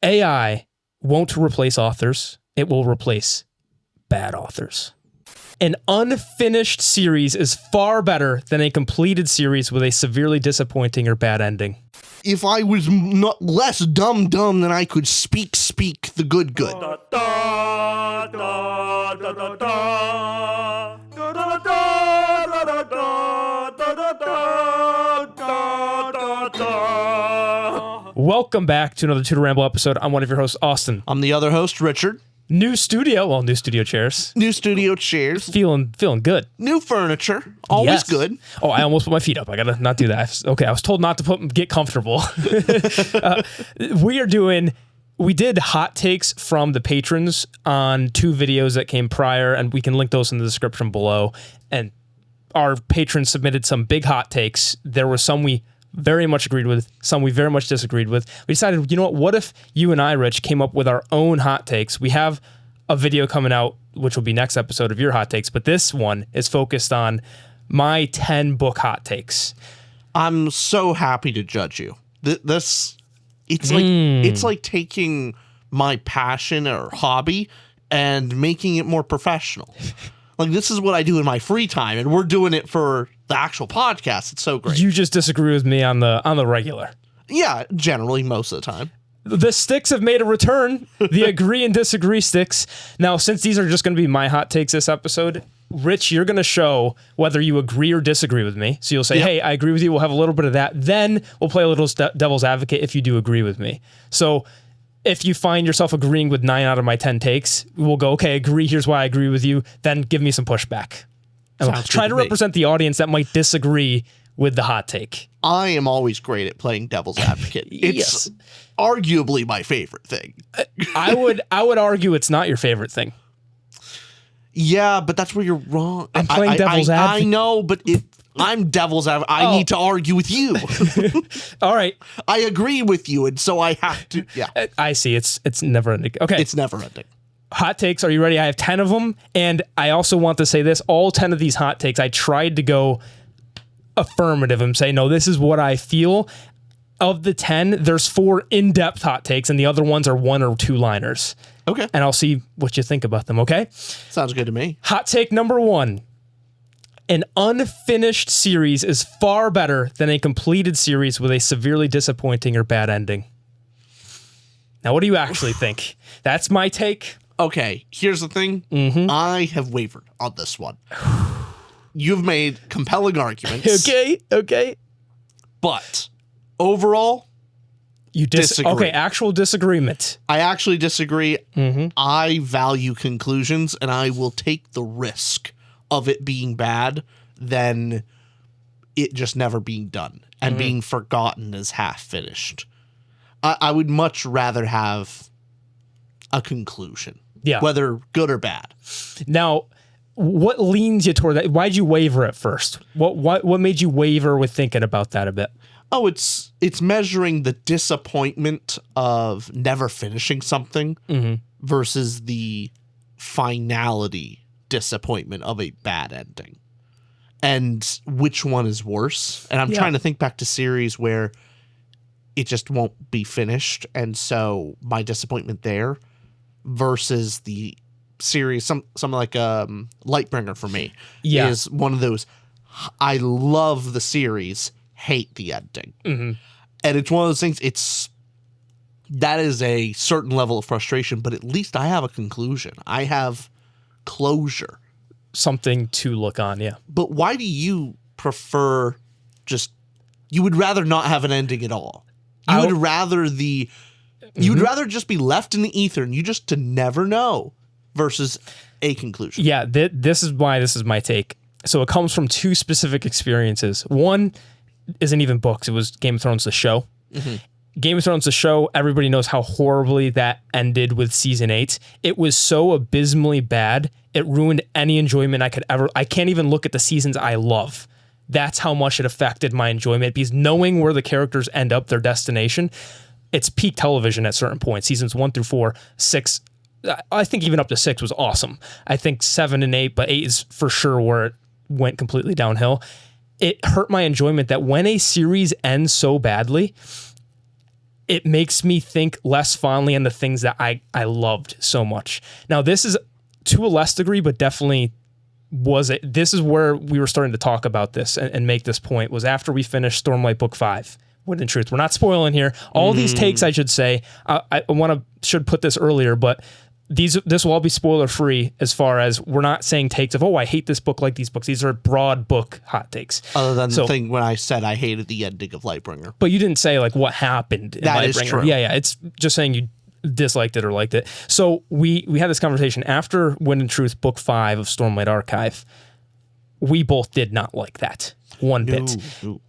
AI won't replace authors. It will replace bad authors. An unfinished series is far better than a completed series with a severely disappointing or bad ending. If I was not less dumb, then I could speak the good. Welcome back to another Tutor Ramble episode. I'm one of your hosts, Austin. I'm the other host, Richard. New studio chairs. New studio chairs. Feeling good. New furniture. Always good. Oh, I almost put my feet up. I gotta not do that. Okay, I was told not to get comfortable. We did hot takes from the patrons on 2 videos that came prior, and we can link those in the description below. And our patrons submitted some big hot takes. There were some we very much agreed with, some we very much disagreed with. We decided, you know what if you and I, Rich, came up with our own hot takes? We have a video coming out, which will be next episode of your hot takes, but this one is focused on my 10 book hot takes. I'm so happy to judge you. It's like taking my passion or hobby and making it more professional. Like, this is what I do in my free time, and we're doing it for the actual podcast. It's so great. You just disagree with me on the regular. Yeah, generally, most of the time. The sticks have made a return. The agree and disagree sticks. Now, since these are just going to be my hot takes this episode, Rich, you're going to show whether you agree or disagree with me. So you'll say, hey, I agree with you. We'll have a little bit of that. Then we'll play a little devil's advocate if you do agree with me. So if you find yourself agreeing with 9 out of my 10 takes, we'll go, okay, agree. Here's why I agree with you. Then give me some pushback. And try to represent the audience that might disagree with the hot take. I am always great at playing devil's advocate. It's arguably my favorite thing. I would argue it's not your favorite thing. Yeah, but that's where you're wrong. I'm playing devil's advocate. I know, but I'm devil's advocate. I need to argue with you. All right. I agree with you, and so I have to. Yeah. I see. It's never ending. Okay. It's never ending. Hot takes. Are you ready? I have 10 of them. And I also want to say this. All 10 of these hot takes, I tried to go affirmative and say, no, this is what I feel. Of the 10, there's 4 in-depth hot takes, and the other ones are 1 or 2 liners. Okay. And I'll see what you think about them, okay? Sounds good to me. Hot take number 1. An unfinished series is far better than a completed series with a severely disappointing or bad ending. Now, what do you actually think? That's my take. Okay, here's the thing. I have wavered on this one. You've made compelling arguments. Okay. But overall, you disagree. Okay, actual disagreement. I actually disagree. I value conclusions, and I will take the risk of it being bad than it just never being done and being forgotten as half finished. I would much rather have a conclusion, whether good or bad. Now, what leans you toward that? Why'd you waver at first? What made you waver with thinking about that a bit? Oh, it's measuring the disappointment of never finishing something versus the finality disappointment of a bad ending. And which one is worse? And I'm trying to think back to series where it just won't be finished, and so my disappointment there versus the series, something like Lightbringer for me is one of those. I love the series, hate the ending, and it's one of those things. That is a certain level of frustration, but at least I have a conclusion. I have closure, something to look on. Yeah, but why do you prefer you would rather not have an ending at all? You would rather you'd rather just be left in the ether and you just to never know versus a conclusion. Yeah, this is why this is my take. So it comes from 2 specific experiences. One isn't even books. It was Game of Thrones, the show. Game of Thrones, the show, everybody knows how horribly that ended with season 8. It was so abysmally bad, it ruined any enjoyment I could ever. I can't even look at the seasons I love. That's how much it affected my enjoyment, because knowing where the characters end up, their destination, it's peak television at certain points. Seasons 1 through 4, 6, I think even up to 6 was awesome. I think 7 and 8, but 8 is for sure where it went completely downhill. It hurt my enjoyment that when a series ends so badly, it makes me think less fondly on the things that I loved so much. Now, this is to a less degree, but definitely this is where we were starting to talk about this and make this point, was after we finished Stormlight Book 5. Wind and Truth. We're not spoiling here. All these takes, I should say, I should put this earlier, but this will all be spoiler free as far as we're not saying takes of, I hate this book like these books. These are broad book hot takes. Other than the thing when I said I hated the ending of Lightbringer. But you didn't say like what happened in that Lightbringer. Is true. Yeah. It's just saying you disliked it or liked it. So we had this conversation after Wind and Truth Book 5 of Stormlight Archive. We both did not like that one bit. No.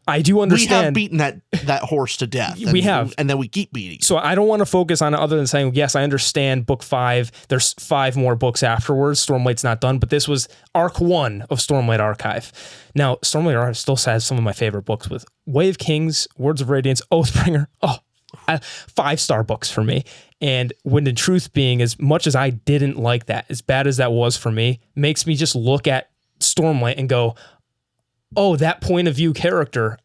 I do understand. We have beaten that horse to death. We have. And then we keep beating it. So I don't want to focus on it other than saying, yes, I understand Book 5. There's 5 more books afterwards. Stormlight's not done, but this was Arc 1 of Stormlight Archive. Now, Stormlight Archive still has some of my favorite books with Way of Kings, Words of Radiance, Oathbringer. 5-star books for me. And Wind and Truth being, as much as I didn't like that, as bad as that was for me, makes me just look at Stormlight and go, that point of view character.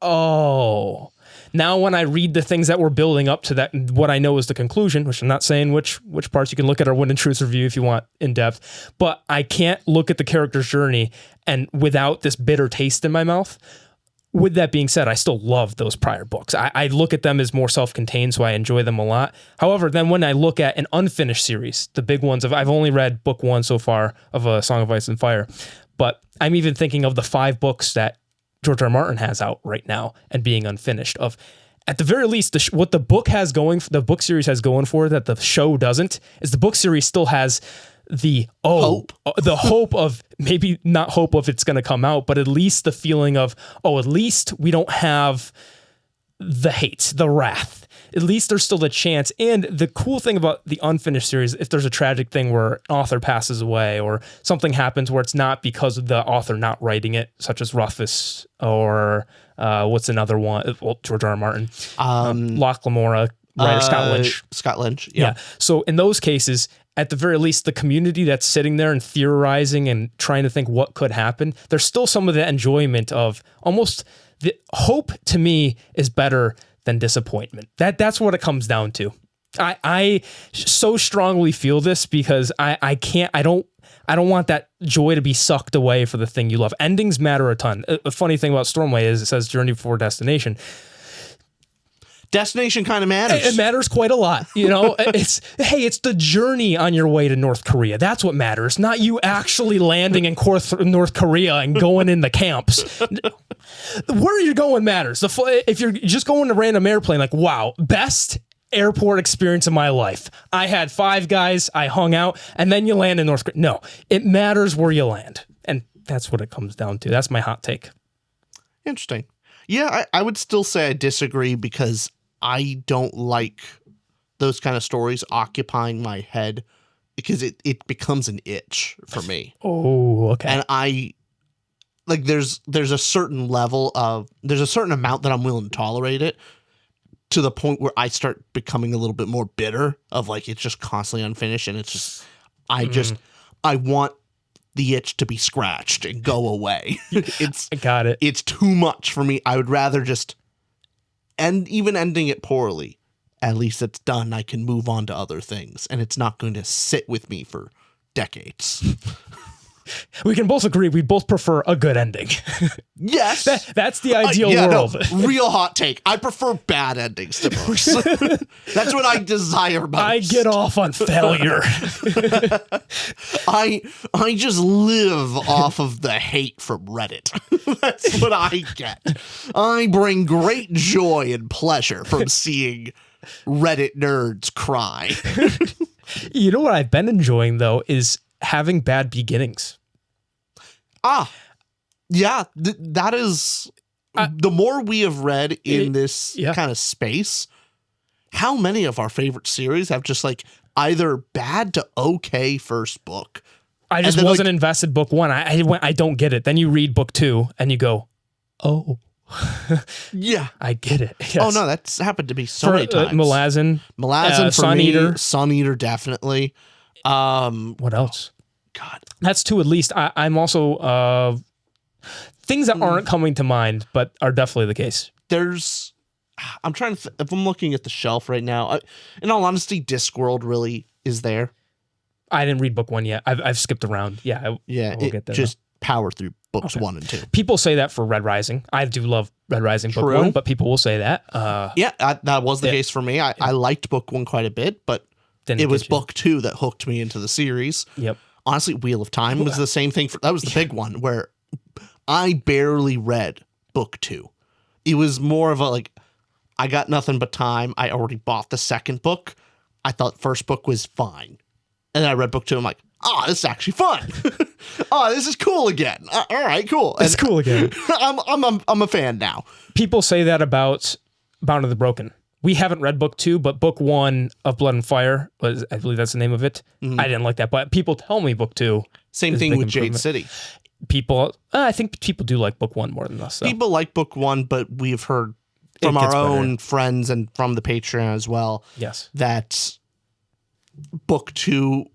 Now when I read the things that we're building up to that, what I know is the conclusion, which I'm not saying which parts, you can look at our Wind and Truth review if you want in depth, but I can't look at the character's journey and without this bitter taste in my mouth. With that being said, I still love those prior books. I look at them as more self-contained, so I enjoy them a lot. However, then when I look at an unfinished series, the big ones I've only read book 1 so far of A Song of Ice and Fire, but I'm even thinking of the 5 books that George R. Martin has out right now and being unfinished. Of, at the very least, what the book series has going for that the show doesn't, is the book series still has the hope of, maybe not hope of it's going to come out, but at least the feeling of, at least we don't have the hate, the wrath. At least there's still the chance. And the cool thing about the unfinished series, if there's a tragic thing where an author passes away or something happens where it's not because of the author not writing it, such as Ruffus or what's another one? Well, George R. R. Martin, Locke Lamora, writer Scott Lynch. Scott Lynch, yeah. So in those cases, at the very least, the community that's sitting there and theorizing and trying to think what could happen, there's still some of that enjoyment of almost the hope. To me is better than disappointment. That's what it comes down to. I so strongly feel this because I don't want that joy to be sucked away for the thing you love. Endings matter a ton. A funny thing about Stormlight is it says journey before destination. Destination kind of matters. It matters quite a lot. It's the journey on your way to North Korea. That's what matters, not you actually landing in North Korea and going in the camps. Where you're going matters. If you're just going to random airplane, like, wow, best airport experience of my life. I had 5 guys, I hung out, and then you land in North Korea. No, it matters where you land. And that's what it comes down to. That's my hot take. Interesting. Yeah, I would still say I disagree because I don't like those kind of stories occupying my head because it becomes an itch for me. Oh, okay. And I like there's a certain level of there's a certain amount that I'm willing to tolerate it to the point where I start becoming a little bit more bitter of like it's just constantly unfinished and it's just I want the itch to be scratched and go away. I got it. It's too much for me. I would rather just even ending it poorly, at least it's done. I can move on to other things, and it's not going to sit with me for decades. We can both agree we both prefer a good ending. Yes. That's the ideal world. No, real hot take. I prefer bad endings to books. That's what I desire most. I get off on failure. I just live off of the hate from Reddit. That's what I get. I bring great joy and pleasure from seeing Reddit nerds cry. You know what I've been enjoying, though, is having bad beginnings. Yeah, that is the more we have read in this kind of space, how many of our favorite series have just like either bad to okay first book. I just wasn't invested book 1. I don't get it. Then you read book 2 and you go, oh. Yeah. I get it. Yes. Oh no, that's happened to me so many times. Malazan for Sun me, Eater. Sun Eater definitely. What else? God. That's 2 at least. I'm also things that aren't coming to mind, but are definitely the case. I'm trying to, if I'm looking at the shelf right now, in all honesty, Discworld really is there. I didn't read book 1 yet. I've skipped around. Yeah. I will get there. Just power through books 1 and 2. People say that for Red Rising. I do love Red Rising book 1, but people will say that. That was the case for me. I liked book 1 quite a bit, but it was book 2 that hooked me into the series. Yep. Honestly, Wheel of Time was the same thing. That was the big one where I barely read book 2. It was more of a like, I got nothing but time. I already bought the second book. I thought first book was fine. And then I read book 2. I'm like, this is actually fun. This is cool again. All right, cool. It's cool again. I'm a fan now. People say that about Bound of the Broken. We haven't read book 2, but book 1 of Blood and Fire was, I believe that's the name of it. I didn't like that, but people tell me book 2. Same thing with Jade City. People, I think people do like book 1 more than us. So. People like book 1, but we've heard from our own friends and from the Patreon as well. Yes. That book 2,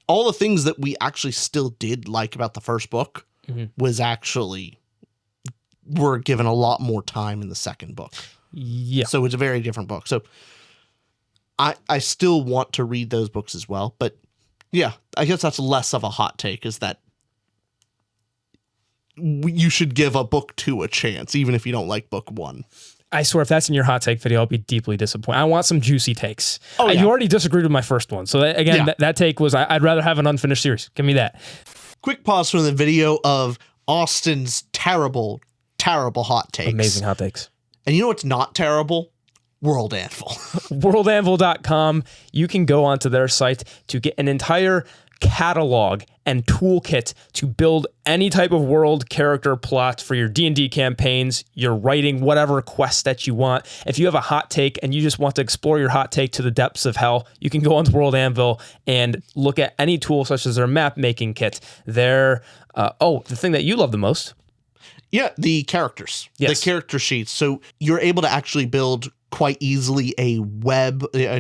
all the things that we actually still did like about the first book was actually, were given a lot more time in the second book. Yeah. So it's a very different book. So I still want to read those books as well. But yeah, I guess that's less of a hot take, is that you should give a book 2 a chance, even if you don't like book 1. I swear, if that's in your hot take video, I'll be deeply disappointed. I want some juicy takes. You already disagreed with my first one. So that take was, I'd rather have an unfinished series. Give me that. Quick pause from the video of Austin's terrible, terrible hot takes. Amazing hot takes. And you know what's not terrible? World Anvil. Worldanvil.com. You can go onto their site to get an entire catalog and toolkit to build any type of world, character, plot for your D&D campaigns, your writing, whatever quest that you want. If you have a hot take and you just want to explore your hot take to the depths of hell, you can go onto World Anvil and look at any tool such as their map making kit, their the thing that you love the most. Yeah, the characters. Yes. The character sheets. So you're able to actually build quite easily a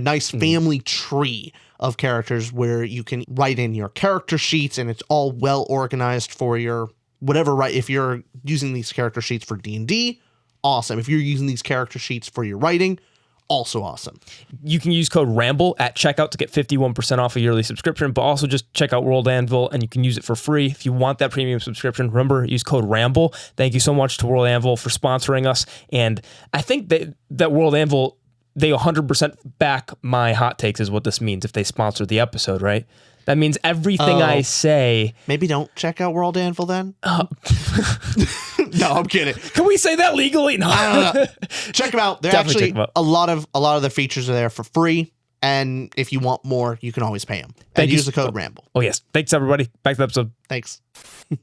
nice family tree of characters where you can write in your character sheets, and it's all well organized for your whatever. Right, if you're using these character sheets for D&D, awesome. If you're using these character sheets for your writing, also awesome. You can use code Ramble at checkout to get 51% off a yearly subscription, but also just check out World Anvil and you can use it for free. If you want that premium subscription, remember, use code Ramble. Thank you so much to World Anvil for sponsoring us. And I think that World Anvil, they 100% back my hot takes is what this means if they sponsor the episode, right? That means everything I say... Maybe don't check out World Anvil then? No, I'm kidding. Can we say that legally? No. I don't know. Check them out. They're Definitely actually, a lot of the features are there for free. And if you want more, you can always pay them. And use the code Ramble. Oh, yes. Thanks, everybody. Back to the episode. Thanks.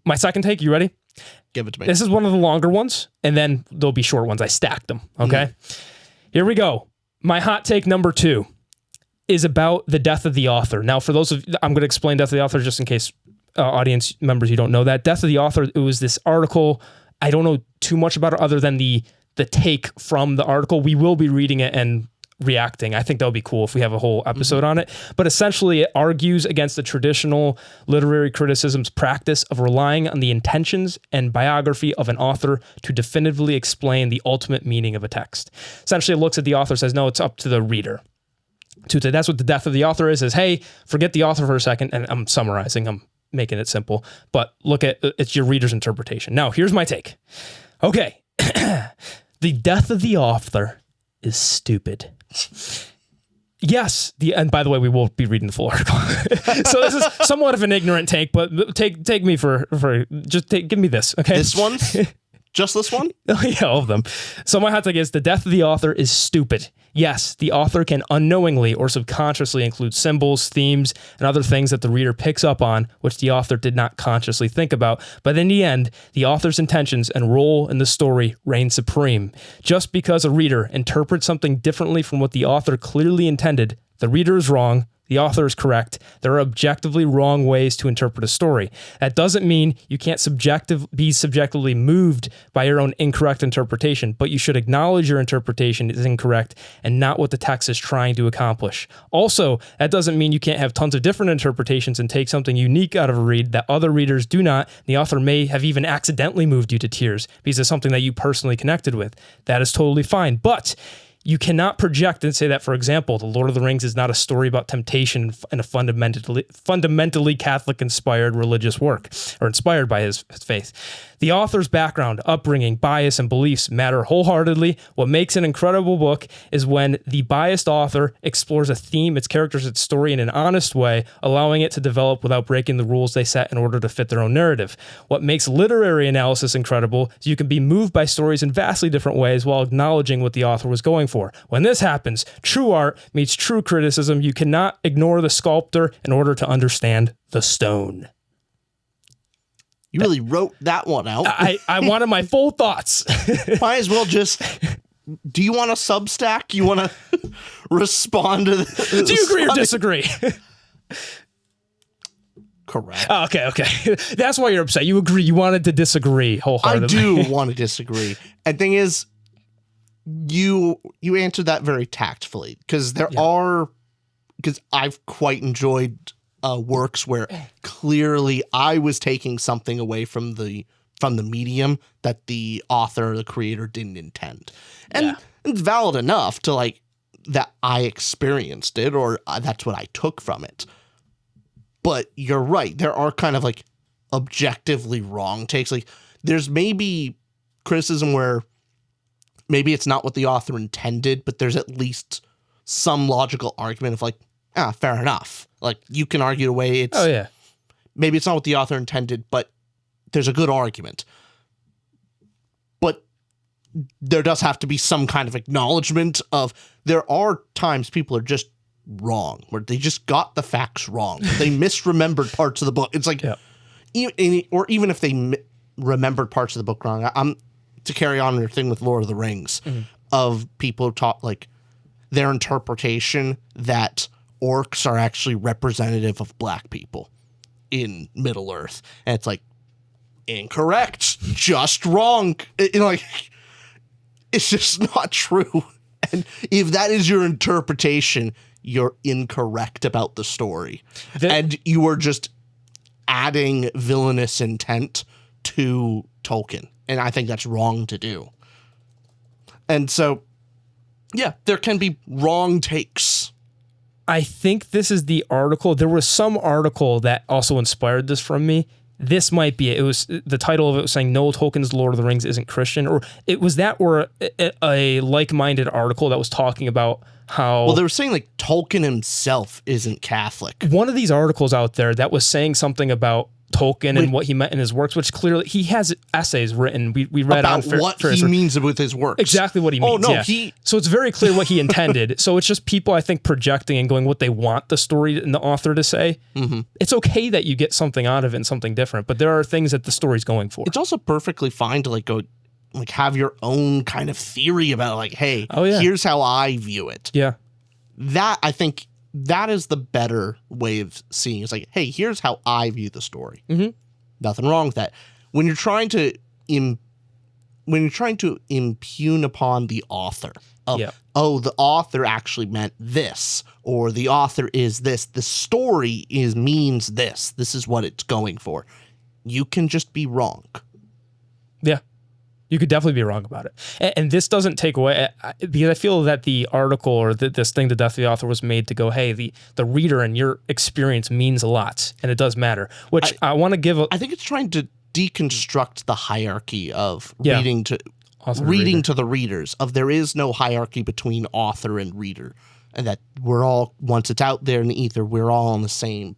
My second take, you ready? Give it to me. This is one of the longer ones, and then there'll be short ones. I stacked them, okay? Here we go. My hot take number 2 is about the death of the author. Now, for those of I'm going to explain death of the author just in case audience members you don't know that. Death of the author, it was this article. I don't know too much about it other than the take from the article. We will be reading it and reacting. I think that would be cool if we have a whole episode on it. But essentially, it argues against the traditional literary criticism's practice of relying on the intentions and biography of an author to definitively explain the ultimate meaning of a text. Essentially, it looks at the author and says, no, it's up to the reader. That's what the death of the author is, hey, forget the author for a second. And I'm summarizing, I'm making it simple, but look at it's your reader's interpretation. Now, here's my take. Okay. The death of the author is stupid. Yes, and by the way, we will be reading the full article. So this is somewhat of an ignorant take, but take me for give me this, okay? This one? Just this one? Yeah, all of them. So my hot take is the death of the author is stupid. Yes, the author can unknowingly or subconsciously include symbols, themes, and other things that the reader picks up on, which the author did not consciously think about. But in the end, the author's intentions and role in the story reign supreme. Just because a reader interprets something differently from what the author clearly intended, the reader is wrong, the author is correct. There are objectively wrong ways to interpret a story. That doesn't mean you can't be subjectively moved by your own incorrect interpretation, but you should acknowledge your interpretation is incorrect and not what the text is trying to accomplish. Also, that doesn't mean you can't have tons of different interpretations and take something unique out of a read that other readers do not. The author may have even accidentally moved you to tears because it's something that you personally connected with. That is totally fine. But You cannot project and say that, for example, The Lord of the Rings is not a story about temptation and a fundamentally Catholic-inspired religious work, or inspired by his faith. The author's background, upbringing, bias, and beliefs matter wholeheartedly. What makes an incredible book is when the biased author explores a theme, its characters, its story in an honest way, allowing it to develop without breaking the rules they set in order to fit their own narrative. What makes literary analysis incredible is you can be moved by stories in vastly different ways while acknowledging what the author was going for. When this happens, true art meets true criticism. You cannot ignore the sculptor in order to understand the stone. You really wrote that one out. I wanted my full thoughts. Might as well just... Do you want a Substack? You want to respond to this? Do you agree or disagree? Correct. Oh, okay. That's why you're upset. You agree. You wanted to disagree wholeheartedly. I do want to disagree. And thing is, you answered that very tactfully, because because I've quite enjoyed works where clearly I was taking something away from the medium that the author or the creator didn't intend. And it's valid enough to like that I experienced it, or that's what I took from it. But you're right. There are kind of like objectively wrong takes. Like there's maybe criticism where maybe it's not what the author intended, but there's at least some logical argument of like, fair enough. Like you can argue away it's maybe it's not what the author intended, but there's a good argument. But there does have to be some kind of acknowledgement of there are times people are just wrong, where they just got the facts wrong. They misremembered parts of the book. It's like, or even if they remembered parts of the book wrong, I'm to carry on your thing with Lord of the Rings, of people who talk like their interpretation that orcs are actually representative of black people in Middle Earth. And it's like, incorrect, just wrong. Like, it's just not true. And if that is your interpretation, you're incorrect about the story. And you are just adding villainous intent to Tolkien. And I think that's wrong to do. And so, there can be wrong takes. I think this is the article. There was some article that also inspired this from me. This might be it. It was the title of it was saying Noel Tolkien's Lord of the Rings isn't Christian, or it was that, or a like-minded article that was talking about how... Well, they were saying like Tolkien himself isn't Catholic. One of these articles out there that was saying something about Tolkien and what he meant in his works, which clearly he has essays written. We read about on what he means with his works. Exactly what he means. Oh no, so it's very clear what he intended. So it's just people, I think, projecting and going what they want the story and the author to say. Mm-hmm. It's okay that you get something out of it and something different, but there are things that the story's going for. It's also perfectly fine to like go like have your own kind of theory about like, hey, here's how I view it. Yeah, that I think. That is the better way of seeing. It's like, hey, here's how I view the story. Mm-hmm. Nothing wrong with that. When you're trying to impugn upon the author of, the author actually meant this, or the author is this, the story means this. This is what it's going for. You can just be wrong. Yeah. You could definitely be wrong about it. And this doesn't take away, because I feel that the article or this thing, The Death of the Author, was made to go, hey, the reader and your experience means a lot, and it does matter, which I want to give I think it's trying to deconstruct the hierarchy of reading to the readers, of there is no hierarchy between author and reader, and that we're all, once it's out there in the ether, we're all on the same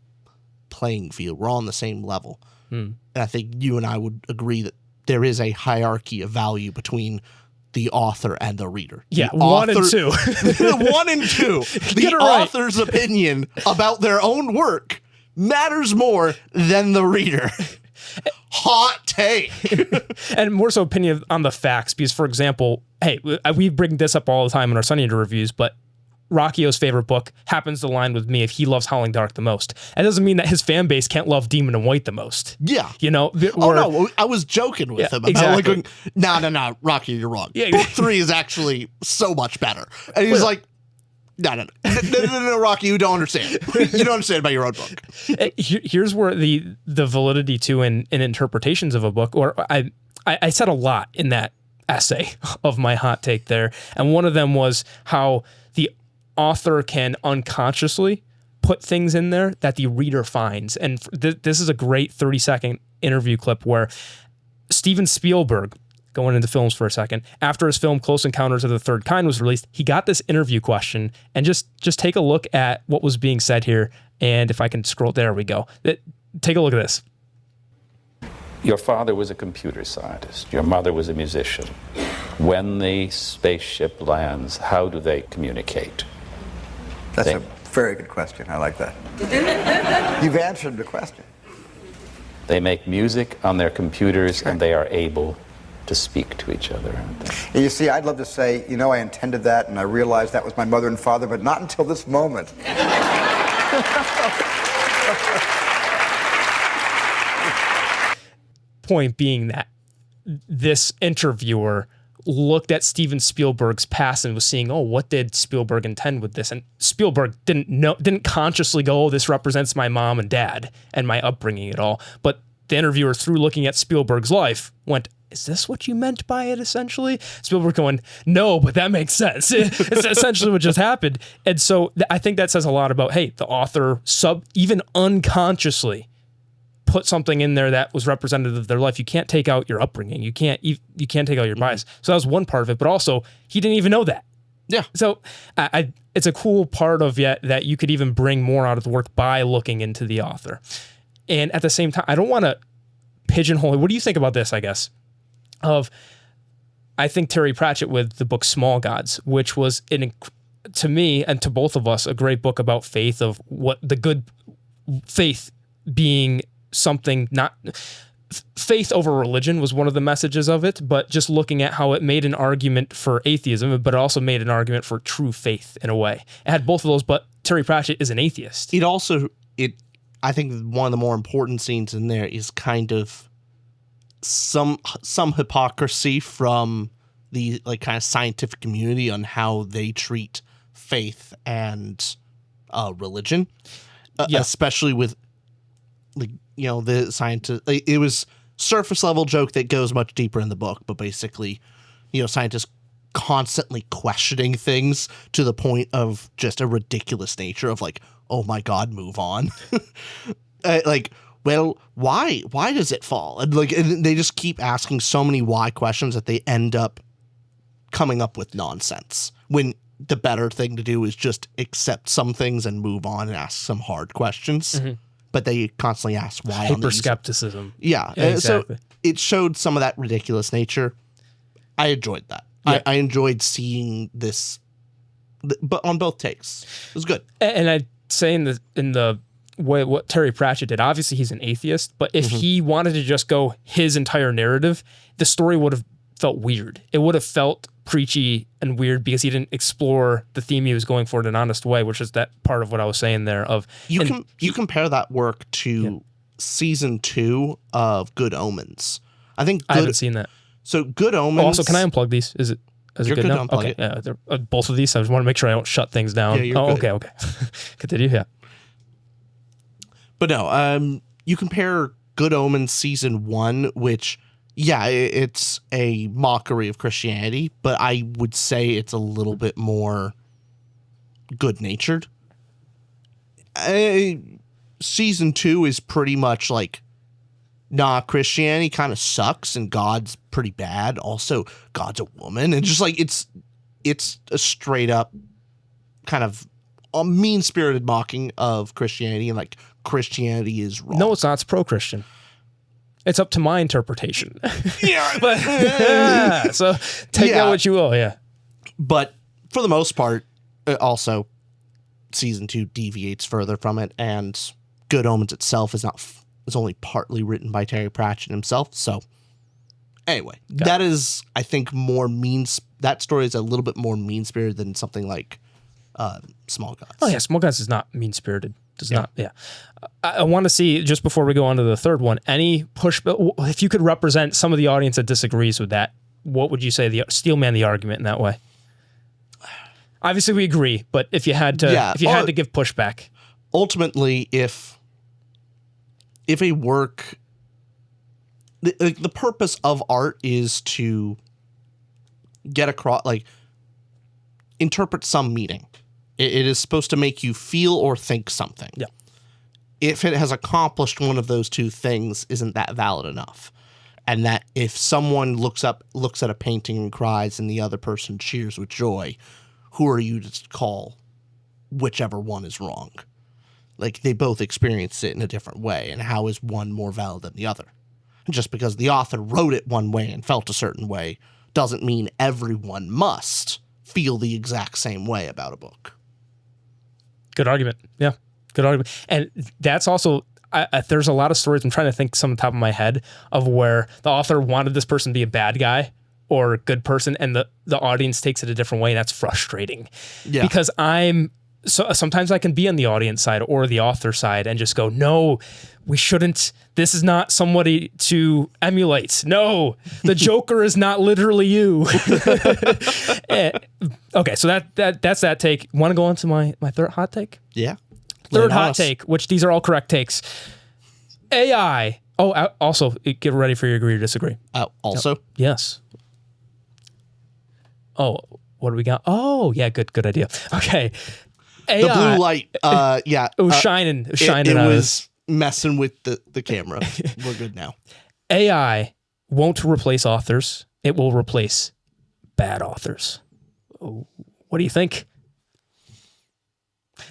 playing field. We're all on the same level. And I think you and I would agree that there is a hierarchy of value between the author and the reader. Yeah, one and two. One and two. The author's opinion about their own work matters more than the reader. Hot take. And more so opinion on the facts, because, for example, hey, we bring this up all the time in our Sunny reviews, but Rockio's favorite book happens to align with me if he loves Howling Dark the most. That doesn't mean that his fan base can't love Demon and White the most. Yeah. You know? No, I was joking with him. Exactly. Like, no, Rocky, you're wrong. Yeah, Book 3 is actually so much better. And he's like, no, Rocky, you don't understand. You don't understand about your own book. Here's where the validity to in interpretations of a book, or I said a lot in that essay of my hot take there. And one of them was how the author can unconsciously put things in there that the reader finds. And this is a great 30-second interview clip where Steven Spielberg, going into films for a second, after his film Close Encounters of the Third Kind was released, he got this interview question, and just take a look at what was being said here. And if I can scroll, there we go. Take a look at this. Your father was a computer scientist. Your mother was a musician. When the spaceship lands, how do they communicate? That's a very good question. I like that. You've answered the question. They make music on their computers, and they are able to speak to each other, aren't they? You see, I'd love to say, you know, I intended that, and I realized that was my mother and father, but not until this moment. Point being that this interviewer looked at Steven Spielberg's past and was seeing, oh, what did Spielberg intend with this? And Spielberg didn't consciously go, oh, this represents my mom and dad and my upbringing at all. But the interviewer, through looking at Spielberg's life, went, is this what you meant by it, essentially? Spielberg going, no, but that makes sense. It's essentially what just happened. And so I think that says a lot about, hey, the author even unconsciously put something in there that was representative of their life. You can't take out your upbringing. You can't take out your bias. So that was one part of it, but also he didn't even know that. Yeah. So it's a cool part of that you could even bring more out of the work by looking into the author. And at the same time, I don't want to pigeonhole. What do you think about this, I guess? I think Terry Pratchett with the book Small Gods, which was to me and to both of us, a great book about faith, of what the good faith being something not faith over religion was one of the messages of it, but just looking at how it made an argument for atheism, but it also made an argument for true faith in a way. It had both of those, but Terry Pratchett is an atheist. I think one of the more important scenes in there is kind of some hypocrisy from the kind of scientific community on how they treat faith and religion, especially with the scientist. It was surface level joke that goes much deeper in the book, but basically, scientists constantly questioning things to the point of just a ridiculous nature of oh my God, move on. Well, why does it fall? And they just keep asking so many why questions that they end up coming up with nonsense, when the better thing to do is just accept some things and move on and ask some hard questions. Mm-hmm. But they constantly ask why. Hyper skepticism. Yeah. Exactly. So it showed some of that ridiculous nature. I enjoyed that. Yeah. I enjoyed seeing this, but on both takes. It was good. And I'd say in the way what Terry Pratchett did, obviously he's an atheist, but if he wanted to just go his entire narrative, the story would have felt weird. It would have felt preachy and weird because he didn't explore the theme he was going for in an honest way, which is that part of what I was saying there. You compare that work to season 2 of Good Omens. I haven't seen that. So Good Omens. Oh, also, can I unplug these? Is it good now? Okay. Yeah, both of these. I just want to make sure I don't shut things down. Yeah, you're good. Okay. Continue. Yeah. But no, you compare Good Omens season 1, which, yeah, it's a mockery of Christianity, but I would say it's a little bit more good-natured. Season 2 is pretty much nah, Christianity kind of sucks and God's pretty bad. Also, God's a woman. And just it's a straight up kind of a mean-spirited mocking of Christianity, and Christianity is wrong. No, it's not. It's pro-Christian. It's up to my interpretation. Yeah. But so take that what you will. Yeah. But for the most part, also season 2 deviates further from it, and Good Omens itself is only partly written by Terry Pratchett himself. So anyway, that is, I think, that story is a little bit more mean-spirited than something like Small Gods. Oh yeah, Small Gods is not mean-spirited. I want to see, just before we go on to the third one, any if you could represent some of the audience that disagrees with that, what would you say steelman the argument in that way? Obviously we agree, but if you had to had to give pushback. Ultimately, if a work, the purpose of art is to get across, like, interpret some meaning. It is supposed to make you feel or think something. Yeah. If it has accomplished one of those two things, isn't that valid enough? And that if someone looks at a painting and cries and the other person cheers with joy, who are you to call whichever one is wrong? Like, they both experience it in a different way, and how is one more valid than the other? And just because the author wrote it one way and felt a certain way doesn't mean everyone must feel the exact same way about a book. Good argument. Yeah, good argument. And that's also, there's a lot of stories, I'm trying to think some on top of my head, of where the author wanted this person to be a bad guy or a good person, and the audience takes it a different way, and that's frustrating. Yeah. Because sometimes I can be on the audience side or the author side and just go, no, we shouldn't. This is not somebody to emulate. No, the Joker is not literally you. Okay, so that's that take. Want to go on to my third hot take? Yeah. Third hot take, which these are all correct takes. AI. Oh, also, get ready for your agree or disagree. Also? Yes. Oh, what do we got? Oh, yeah, good idea. Okay. AI, The blue light, yeah. it was shining. It was shining It on was us. messing with the camera. We're good now. AI won't replace authors. It will replace bad authors. Oh, what do you think?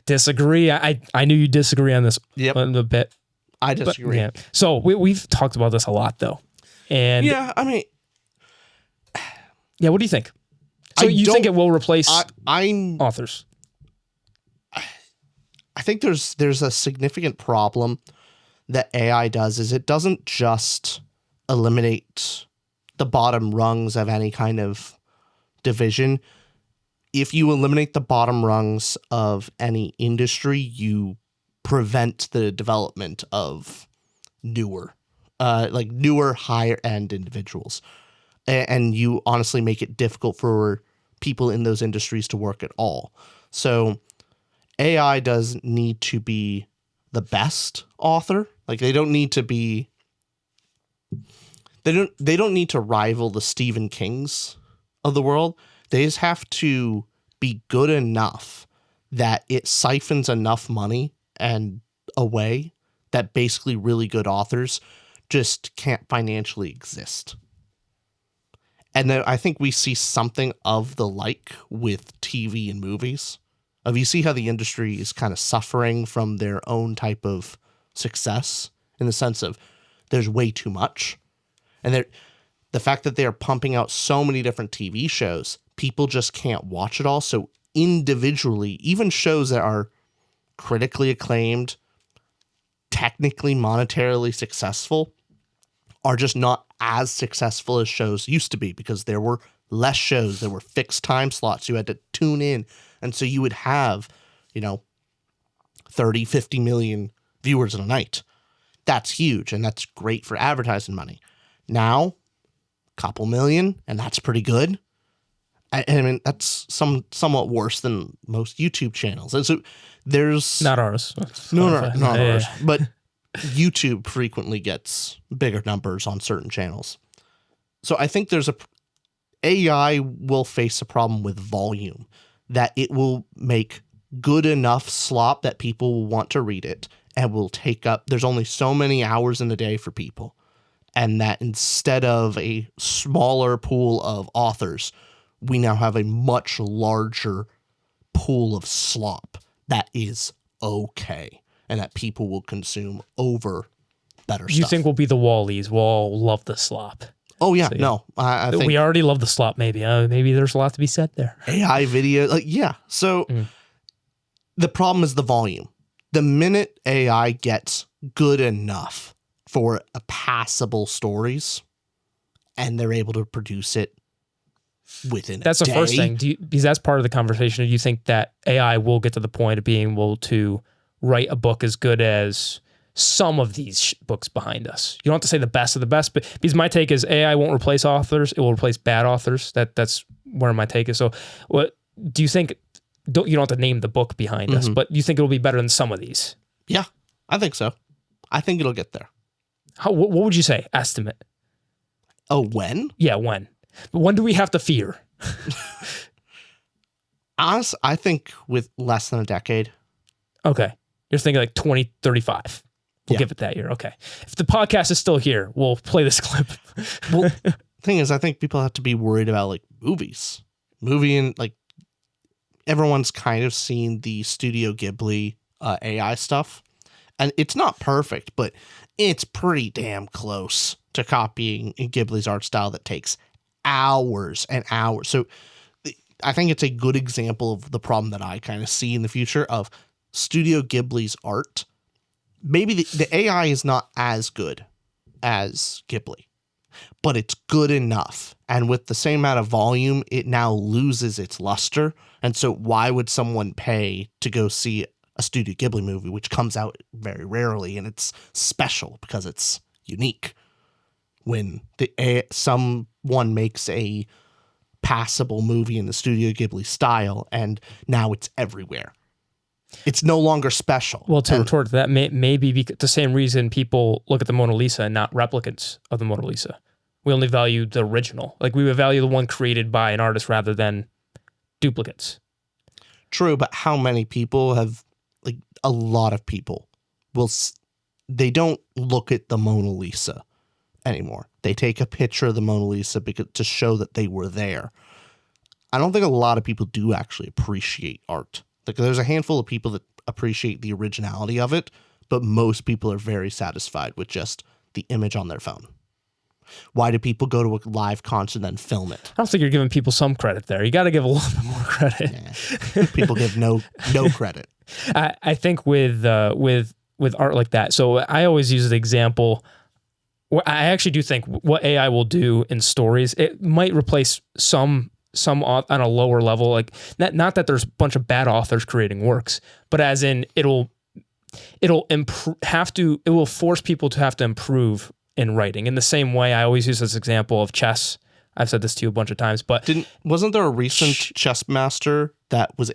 Disagree. I knew you disagree on this a bit. I disagree. Yeah. So we've talked about this a lot, though. And Yeah, I mean, yeah, what do you think? So you think it will replace authors? I think there's a significant problem that AI does is it doesn't just eliminate the bottom rungs of any kind of division. If you eliminate the bottom rungs of any industry, you prevent the development of newer, higher end individuals. And you honestly make it difficult for people in those industries to work at all. So AI does need to be the best author. Like, they don't need to be, they don't need to rival the Stephen Kings of the world. They just have to be good enough that it siphons enough money and away that basically really good authors just can't financially exist. And then I think we see something of the like with TV and movies. You see how the industry is kind of suffering from their own type of success in the sense of there's way too much. And the fact that they're pumping out so many different TV shows, people just can't watch it all. So individually, even shows that are critically acclaimed, technically monetarily successful, are just not as successful as shows used to be because there were less shows. There were fixed time slots. You had to tune in. And so you would have, 30, 50 million viewers in a night. That's huge. And that's great for advertising money. Now, a couple million, and that's pretty good. I mean, that's somewhat worse than most YouTube channels. And so there's not ours. Not ours. But YouTube frequently gets bigger numbers on certain channels. So I think AI will face a problem with volume, that it will make good enough slop that people will want to read it and will take up, there's only so many hours in a day for people. And that instead of a smaller pool of authors, we now have a much larger pool of slop that is okay and that people will consume over better stuff. You think we'll be the Wallies? We'll all love the slop. Oh, yeah. So, no, I think we already love the slop, maybe. Maybe there's a lot to be said there. AI video, yeah. So the problem is the volume. The minute AI gets good enough for a passable stories and they're able to produce it within that's a day. The first thing. Because that's part of the conversation. Do you think that AI will get to the point of being able to write a book as good as some of these books behind us? You don't have to say the best of the best, but because my take is AI won't replace authors, it will replace bad authors. That's where my take is. So what do you think? You don't have to name the book behind us, but you think it'll be better than some of these? Yeah, I think so. I think it'll get there. What would you say? Estimate? Oh, when? Yeah, when? But when do we have to fear? Honestly, I think with less than a decade. Okay. You're thinking like 2035. We'll give it that year. Okay. If the podcast is still here, we'll play this clip. Well, thing is, I think people have to be worried about like movies. And like everyone's kind of seen the Studio Ghibli AI stuff. And it's not perfect, but it's pretty damn close to copying Ghibli's art style that takes hours and hours. So I think it's a good example of the problem that I kind of see in the future of Studio Ghibli's art. Maybe the AI is not as good as Ghibli, but it's good enough. And with the same amount of volume, it now loses its luster. And so why would someone pay to go see a Studio Ghibli movie, which comes out very rarely and it's special because it's unique, when someone makes a passable movie in the Studio Ghibli style and now it's everywhere? It's no longer special. Well, to retort to that, may be the same reason people look at the Mona Lisa and not replicants of the Mona Lisa. We only value the original. Like, we would value the one created by an artist rather than duplicates. True, but how many people have, like, a lot of people they don't look at the Mona Lisa anymore. They take a picture of the Mona Lisa to show that they were there. I don't think a lot of people do actually appreciate art. Like, there's a handful of people that appreciate the originality of it, but most people are very satisfied with just the image on their phone. Why do people go to a live concert and then film it? I don't think you're giving people some credit there. You got to give a little bit more credit. Yeah. People give no credit. I think with art like that. So I always use the example. I actually do think what AI will do in stories, it might replace some on a lower level. Like, not that there's a bunch of bad authors creating works, but as in it will force people to have to improve in writing. In the same way, I always use this example of chess. I've said this to you a bunch of times, but wasn't there a recent chess master that was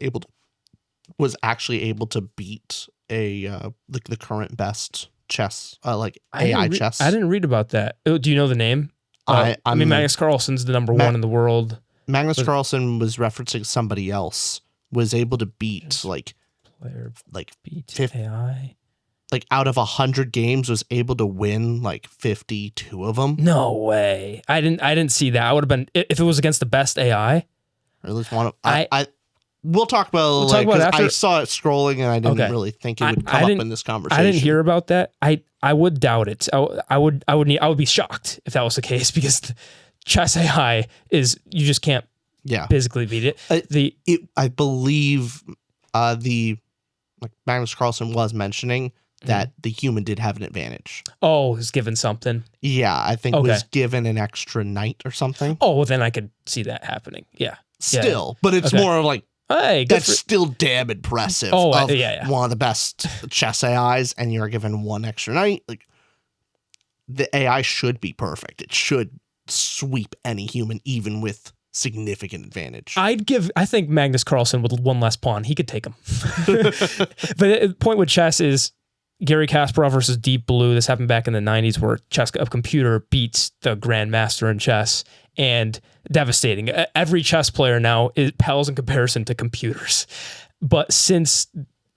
actually able to beat the current best chess AI chess? I didn't read about that. Do you know the name? I mean, Magnus Carlsen's the number one in the world. Magnus Carlsen was referencing somebody else, was able to beat beat AI. Like, out of 100 games, was able to win like 52 of them. No way. I didn't see that. I would have been, if it was against the best AI. Or at least one of we'll talk about it later, I saw it scrolling and I didn't really think it would come up in this conversation. I didn't hear about that. I would doubt it. I would be shocked if that was the case, because chess AI is, you just can't physically beat it. I believe Magnus Carlsen was mentioning that the human did have an advantage. Oh, he's given something. Yeah, I think was given an extra knight or something. Oh, well, then I could see that happening. Yeah. Still, but it's more of like, hey, that's still damn impressive. Oh, one of the best chess AIs, and you're given one extra knight. Like, the AI should be perfect. It should sweep any human, even with significant advantage. I think Magnus Carlsen with one less pawn, he could take him. But the point with chess is Garry Kasparov versus Deep Blue. This happened back in the 90s, where a computer beats the grandmaster in chess, and devastating. Every chess player now pales in comparison to computers. But since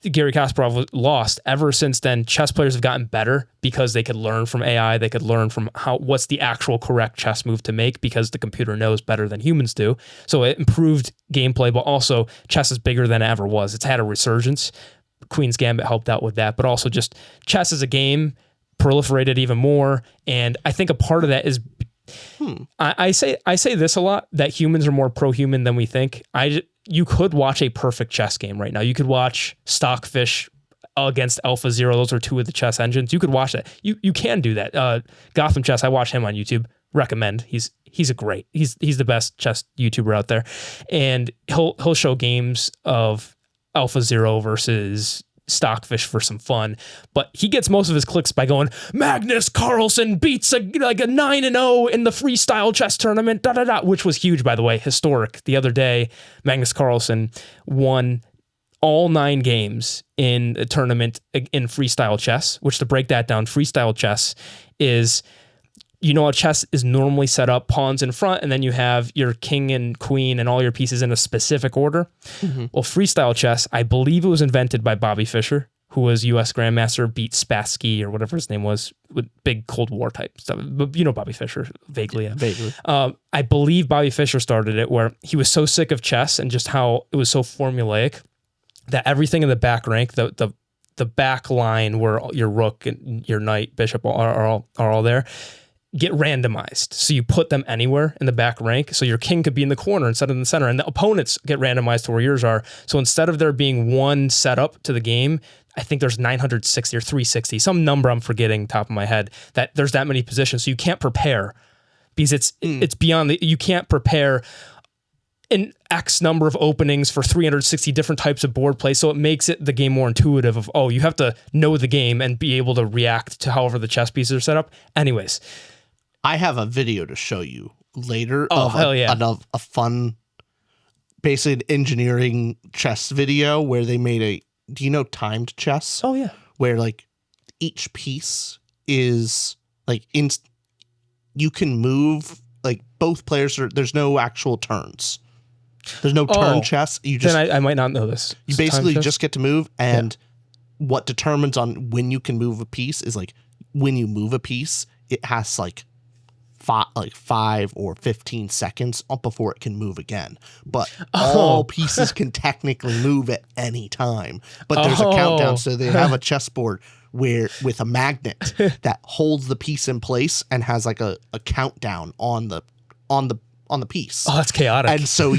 Garry Kasparov lost, ever since then, chess players have gotten better because they could learn from AI. They could learn from what's the actual correct chess move to make, because the computer knows better than humans do. So it improved gameplay, but also chess is bigger than it ever was. It's had a resurgence. Queen's Gambit helped out with that, but also just chess as a game proliferated even more. And I think a part of that is, I say this a lot, that humans are more pro-human than we think. You could watch a perfect chess game right now. You could watch Stockfish against Alpha Zero. Those are two of the chess engines. You could watch that. You can do that. Gotham Chess, I watch him on YouTube. Recommend. He's the best chess YouTuber out there. And he'll show games of Alpha Zero versus Stockfish for some fun, but he gets most of his clicks by going, Magnus Carlsen beats a 9-0 in the freestyle chess tournament, which was huge, by the way, historic. The other day, Magnus Carlsen won all 9 games in a tournament in freestyle chess, which, to break that down, freestyle chess is you know how chess is normally set up, pawns in front, and then you have your king and queen and all your pieces in a specific order. Well, freestyle chess, I believe it was invented by Bobby Fischer, who was U.S. Grandmaster, beat Spassky or whatever his name was, with big Cold War type stuff. But you know Bobby Fischer, vaguely. Yeah. Vaguely. I believe Bobby Fischer started it, where he was so sick of chess and just how it was so formulaic that everything in the back rank, the back line where your rook and your knight, bishop are all there, get randomized. So you put them anywhere in the back rank. So your king could be in the corner instead of in the center, and the opponents get randomized to where yours are. So instead of there being one setup to the game, I think there's 960 or 360, some number I'm forgetting top of my head, that there's that many positions. So you can't prepare because it's beyond you can't prepare an X number of openings for 360 different types of board play. So it makes it the game more intuitive of, you have to know the game and be able to react to however the chess pieces are set up. Anyways, I have a video to show you later of a fun, basically an engineering chess video where they made do you know timed chess? Oh yeah. Where like each piece is like you can move, like both players there's no actual turns. There's no turn chess. You just then I might not know this. You basically just get to move, and what determines on when you can move a piece is like when you move a piece, it has like 5 or 15 seconds up before it can move again. But all pieces can technically move at any time. But there's a countdown, so they have a chessboard where with a magnet that holds the piece in place and has like a countdown on the piece. Oh, that's chaotic. And so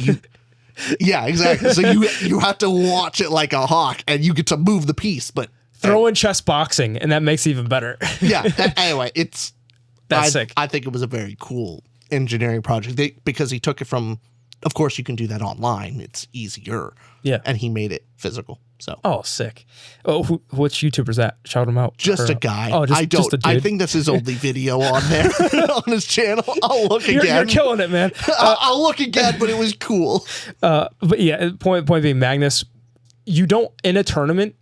yeah, exactly. So you have to watch it like a hawk, and you get to move the piece. But throw in chess boxing, and that makes it even better. Yeah. Anyway, that's sick. I think it was a very cool engineering project because he took it from. Of course, you can do that online. It's easier. Yeah. And he made it physical. So. Oh, sick. Oh, which YouTuber's that? Shout him out. Just a guy. Oh, just a dude. I think that's his only video on there on his channel. I'll look again. You're killing it, man. I'll look again, but it was cool. But yeah, point being, Magnus, you don't, in a tournament,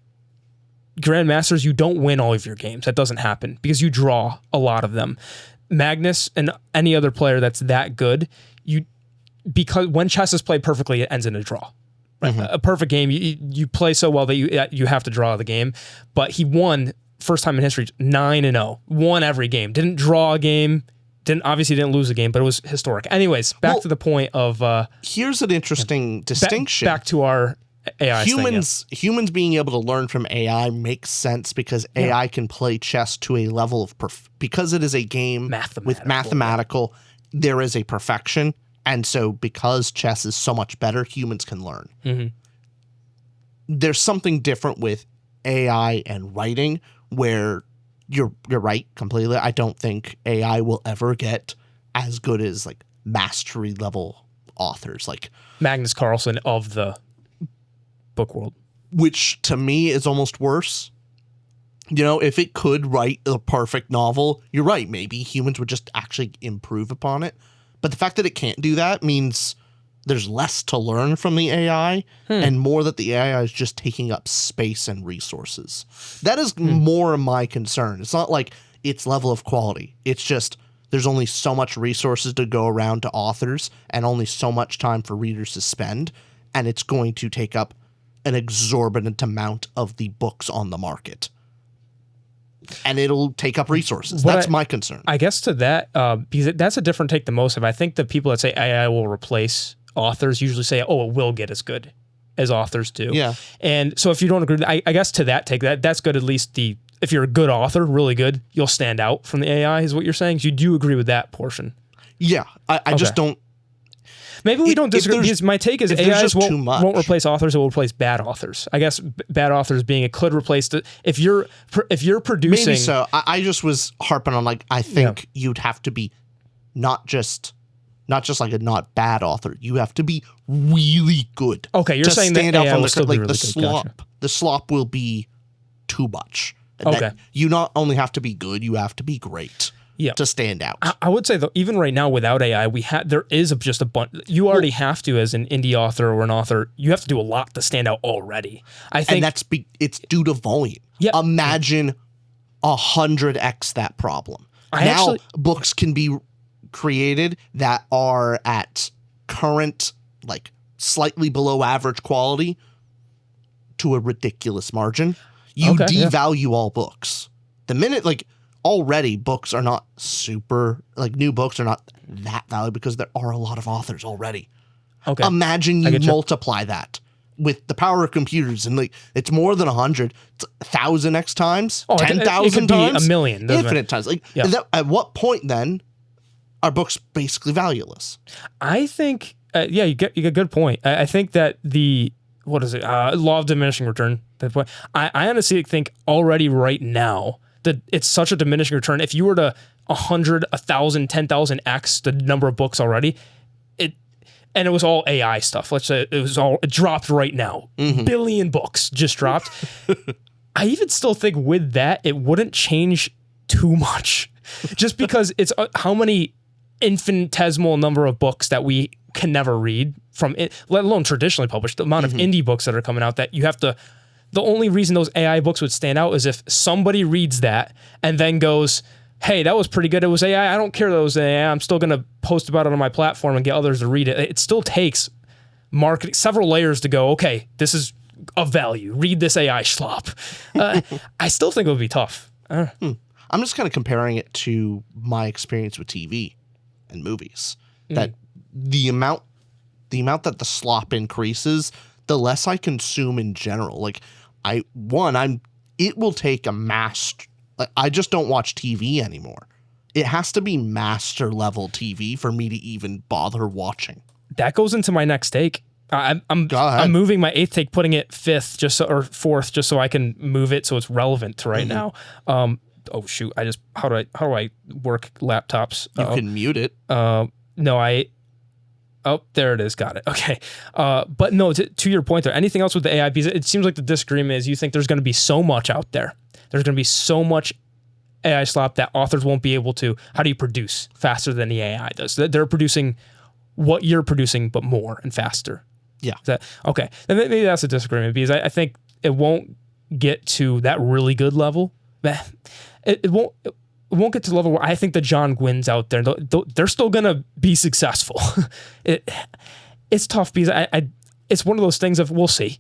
Grandmasters, you don't win all of your games. That doesn't happen because you draw a lot of them. Magnus and any other player that's that good, because when chess is played perfectly, it ends in a draw. Right? Mm-hmm. A perfect game, you play so well that you have to draw the game. But he won first time in history 9-0, won every game, didn't draw a game, obviously didn't lose a game, but it was historic. Anyways, back to the point of here's an interesting distinction. Back to our AI. Humans being able to learn from AI makes sense because AI can play chess to a level of because it is a game with mathematical. There is a perfection. And so because chess is so much better, humans can learn. Mm-hmm. There's something different with AI and writing where you're right completely. I don't think AI will ever get as good as like mastery level authors like Magnus Carlsen of the book world. Which to me is almost worse. You know, if it could write a perfect novel, you're right, maybe humans would just actually improve upon it. But the fact that it can't do that means there's less to learn from the AI and more that the AI is just taking up space and resources. That is more of my concern. It's not like its level of quality. It's just there's only so much resources to go around to authors and only so much time for readers to spend. And it's going to take up an exorbitant amount of the books on the market. And it'll take up resources. That's my concern. I guess to that, because that's a different take than most of. I think the people that say AI will replace authors usually say, it will get as good as authors do. Yeah. And so if you don't agree, I guess to that take, that's good. At least if you're a good author, really good, you'll stand out from the AI is what you're saying. So you do agree with that portion. Yeah. I just don't. Maybe we don't disagree because my take is AI won't replace authors, it will replace bad authors. I guess bad authors being it could replace if you're producing. Maybe so. I just was harping on like I think you'd have to be not just like a not bad author. You have to be really good. Okay, you're saying stand that out from really the slop. Gotcha. The slop will be too much. Okay, you not only have to be good, you have to be great. Yeah, to stand out. I would say though, even right now without AI, there is just a bunch. You already have to, as an indie author or an author, you have to do a lot to stand out already. I think, and it's due to volume. Yeah, imagine 100x that problem. Books can be created that are at current, like slightly below average quality to a ridiculous margin. You devalue all books. The minute, like, already books are not super, like, new books are not that valuable because there are a lot of authors already. Okay. Imagine you multiply that with the power of computers, and like it's more than 100, it's 1,000x times, 10,000 times, a million, infinite times. Like, at what point then are books basically valueless? I think, you get a good point. I think that what is it? Law of diminishing return. I honestly think already right now that it's such a diminishing return. If you were to 100, 1,000, 10,000x the number of books already, and it was all AI stuff. Let's say it dropped right now. Billion books just dropped. I even still think with that, it wouldn't change too much just because it's how many infinitesimal number of books that we can never read from it, let alone traditionally published, the amount of indie books that are coming out that you have to, the only reason those AI books would stand out is if somebody reads that and then goes, hey, that was pretty good. It was AI. I don't care that it was AI. I'm still going to post about it on my platform and get others to read it. It still takes marketing, several layers to go, okay, this is of value. Read this AI schlop. I still think it would be tough. I'm just kind of comparing it to my experience with TV and movies. That the amount that the slop increases, the less I consume in general. Like, it will take a like, I just don't watch TV anymore. It has to be master level TV for me to even bother watching. That goes into my next take. I'm moving my 8th take, putting it 5th or 4th, just so I can move it so it's relevant to right now. Oh shoot! How do I work laptops? You can mute it. No, oh, there it is. Got it. Okay. But no, to your point there, anything else with the AI? Because it seems like the disagreement is you think there's going to be so much out there. There's going to be so much AI slop that authors won't be able to. How do you produce faster than the AI does? They're producing what you're producing, but more and faster. Yeah. Okay. And maybe that's a disagreement because I think it won't get to that really good level. It won't get to the level where I think the John Gwynns out there, they're still going to be successful. It's tough because it's one of those things of we'll see.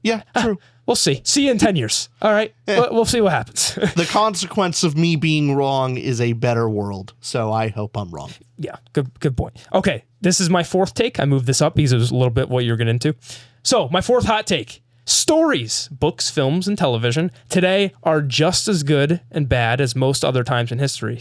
Yeah, true. We'll see. See you in 10 years. All right. Yeah. We'll see what happens. The consequence of me being wrong is a better world. So I hope I'm wrong. Yeah. Good point. Okay. This is my 4th take. I moved this up because it was a little bit what you're getting into. So my 4th hot take. Stories, books, films, and television today are just as good and bad as most other times in history.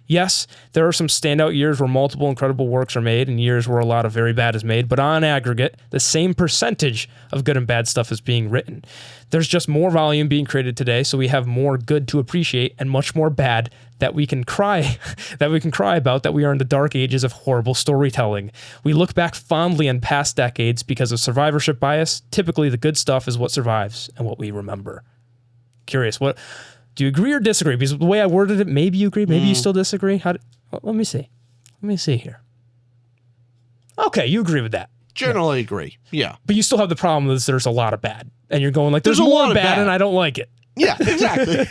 Yes, there are some standout years where multiple incredible works are made and years where a lot of very bad is made, but on aggregate, the same percentage of good and bad stuff is being written. There's just more volume being created today, so we have more good to appreciate and much more bad that we can cry about, that we are in the dark ages of horrible storytelling. We look back fondly on past decades because of survivorship bias. Typically, the good stuff is what survives and what we remember. Curious, what do you agree or disagree? Because the way I worded it, maybe you agree, maybe you still disagree. Let me see. Let me see here. Okay, you agree with that. Generally agree. Yeah. But you still have the problem is there's a lot of bad. And you're going like, there's more bad and I don't like it. Yeah, exactly.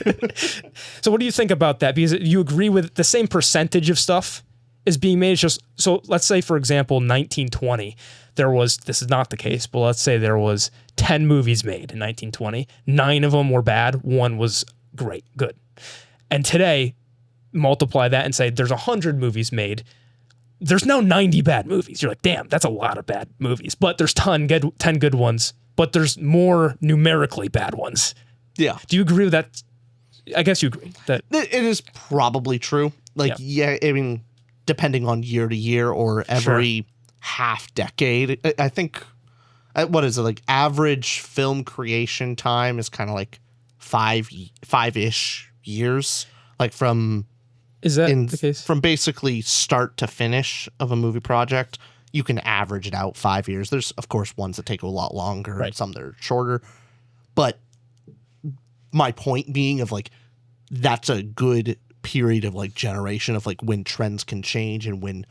So what do you think about that? Because you agree with the same percentage of stuff is being made. Just so let's say, for example, 1920, this is not the case, but let's say there was 10 movies made in 1920. 9 of them were bad. 1 was good. And today, multiply that and say there's 100 movies made. There's now 90 bad movies. You're like, damn, that's a lot of bad movies. But there's 10 good ones, but there's more numerically bad ones. Yeah. Do you agree with that? I guess you agree that it is probably true. Like, yeah, I mean, depending on year to year or every half decade, I think, what is it, like average film creation time is kind of like five-ish years, like from is that the case? From basically start to finish of a movie project, you can average it out 5 years. There's of course ones that take a lot longer, right. Some that are shorter, but my point being of like that's a good period of like generation of like when trends can change and when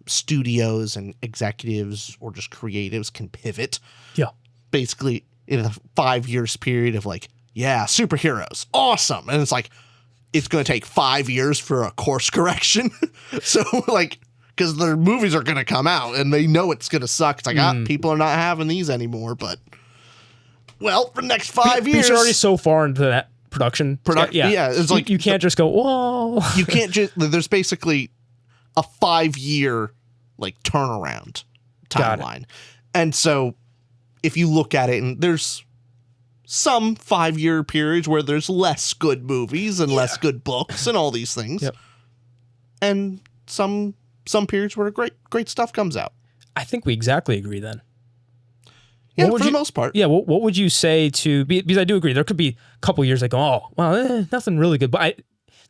studios and executives or just creatives can pivot. Yeah. Basically in a 5 years period of like, yeah, superheroes, awesome. And it's like, it's going to take 5 years for a course correction. So like, because their movies are going to come out and they know it's going to suck. It's like, people are not having these anymore. But, well, for the next 5 years. You're already so far into that production. Yeah. It's like, you can't just go, whoa. You can't just, there's basically a 5-year like turnaround timeline. And so if you look at it, and there's some 5-year periods where there's less good movies and less good books and all these things. Yep. And some periods where great stuff comes out. I think we exactly agree then. Yeah, for the most part. Yeah, what would you say to, because I do agree, there could be a couple years like, oh, well, nothing really good. But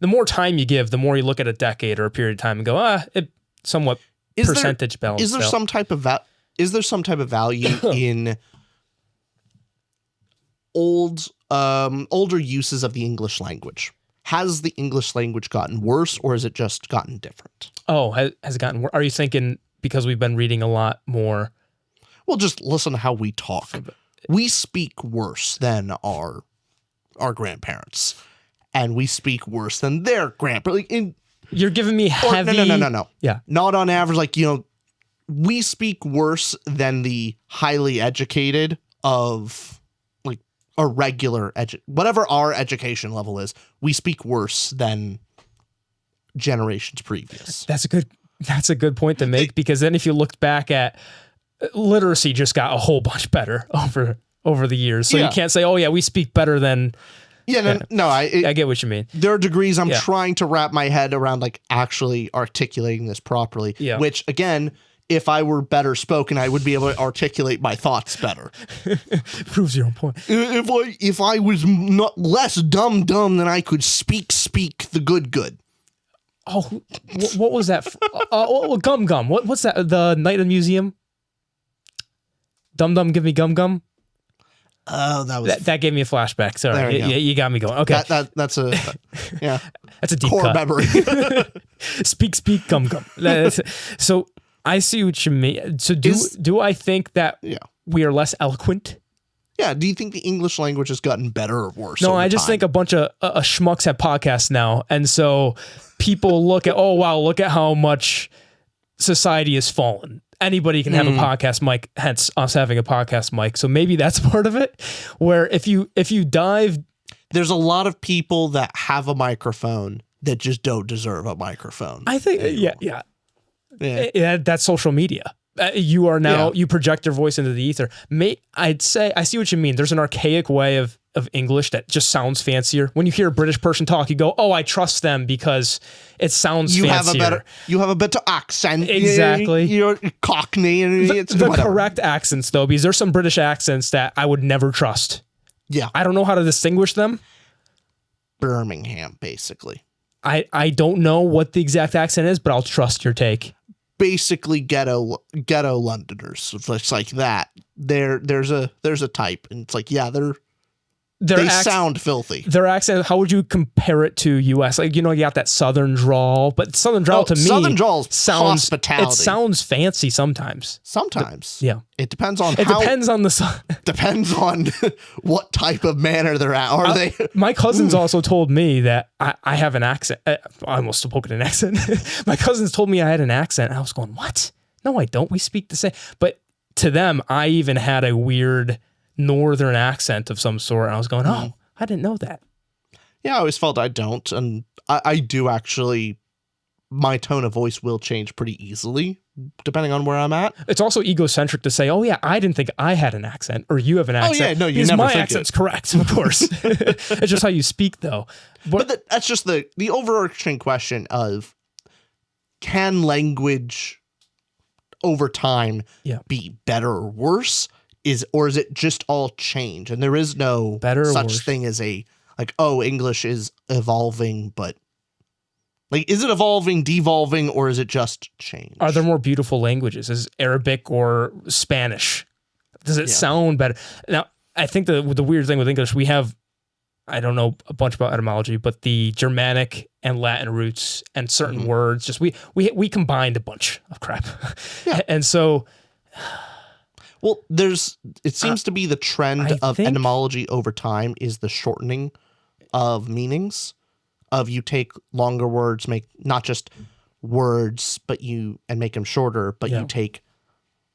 the more time you give, the more you look at a decade or a period of time and go, it somewhat percentage balance. Is there some type of value in older uses of the English language? Has the English language gotten worse, or has it just gotten different? Oh, has it gotten worse? Are you thinking because we've been reading a lot more? Well, just listen to how we talk. We speak worse than our grandparents, and we speak worse than their grandparents. You're giving me heavy... No. Yeah. Not on average. Like, we speak worse than the highly educated of like a regular whatever our education level is. We speak worse than generations previous. That's a good point to make, because then if you looked back at literacy, just got a whole bunch better over the years. So you can't say, oh yeah, we speak better than. I get what you mean. There are degrees I'm trying to wrap my head around, like actually articulating this properly. Yeah. Which again, if I were better spoken, I would be able to articulate my thoughts better. Proves your own point. If I was not less dumb, then I could speak the good. Oh, what was that? Gum. What's that? The Night of the Museum. Dum give me gum. Oh, that gave me a flashback. Sorry, you got me going. Okay, that's a that's a deep core cut. memory. Speak gum. So I see what you mean. So do I think that we are less eloquent? Yeah. Do you think the English language has gotten better or worse? No, I just think a bunch of schmucks have podcasts now, and so people look at, oh wow, look at how much society has fallen. Anybody can have a podcast mic, hence us having a podcast mic. So maybe that's part of it, where if you dive... There's a lot of people that have a microphone that just don't deserve a microphone. I think, yeah, that's social media. You are now, you project your voice into the ether. I'd say, I see what you mean. There's an archaic way of English that just sounds fancier. When you hear a British person talk, you go, oh, I trust them because it sounds fancier. You have a better accent. Exactly. You're Cockney. And the correct accents, though, because there's some British accents that I would never trust. Yeah. I don't know how to distinguish them. Birmingham, basically. I don't know what the exact accent is, but I'll trust your take. Basically ghetto Londoners. It's like that. There's a type, and it's like, they sound filthy. Their accent, how would you compare it to U.S.? Like, you got that Southern drawl, but Southern drawl to me, Southern drawl sounds hospitality. It sounds fancy sometimes. Sometimes, it depends on. Depends on what type of manner they're at. Are they? My cousins also told me that I have an accent. I almost spoke in an accent. My cousins told me I had an accent. And I was going, what? No, I don't. We speak the same. But to them, I even had a weird northern accent of some sort. And I was going, oh, I didn't know that. Yeah, I always felt I don't. And I do actually, my tone of voice will change pretty easily depending on where I'm at. It's also egocentric to say, oh yeah, I didn't think I had an accent or you have an accent. Oh yeah, no, you because never my think accent's correct, of course. It's just how you speak though. But that's just the overarching question of, can language over time be better or worse? Or is it just all change? And there is no such thing as English is evolving, but like, is it evolving, devolving, or is it just change? Are there more beautiful languages? Is Arabic or Spanish? Does it sound better? Now, I think the weird thing with English, we have, I don't know a bunch about etymology, but the Germanic and Latin roots and certain words, just we combined a bunch of crap. Yeah. And so... Well, it seems to be the trend of etymology over time is the shortening of meanings. of you take longer words, make not just words, and make them shorter, but you take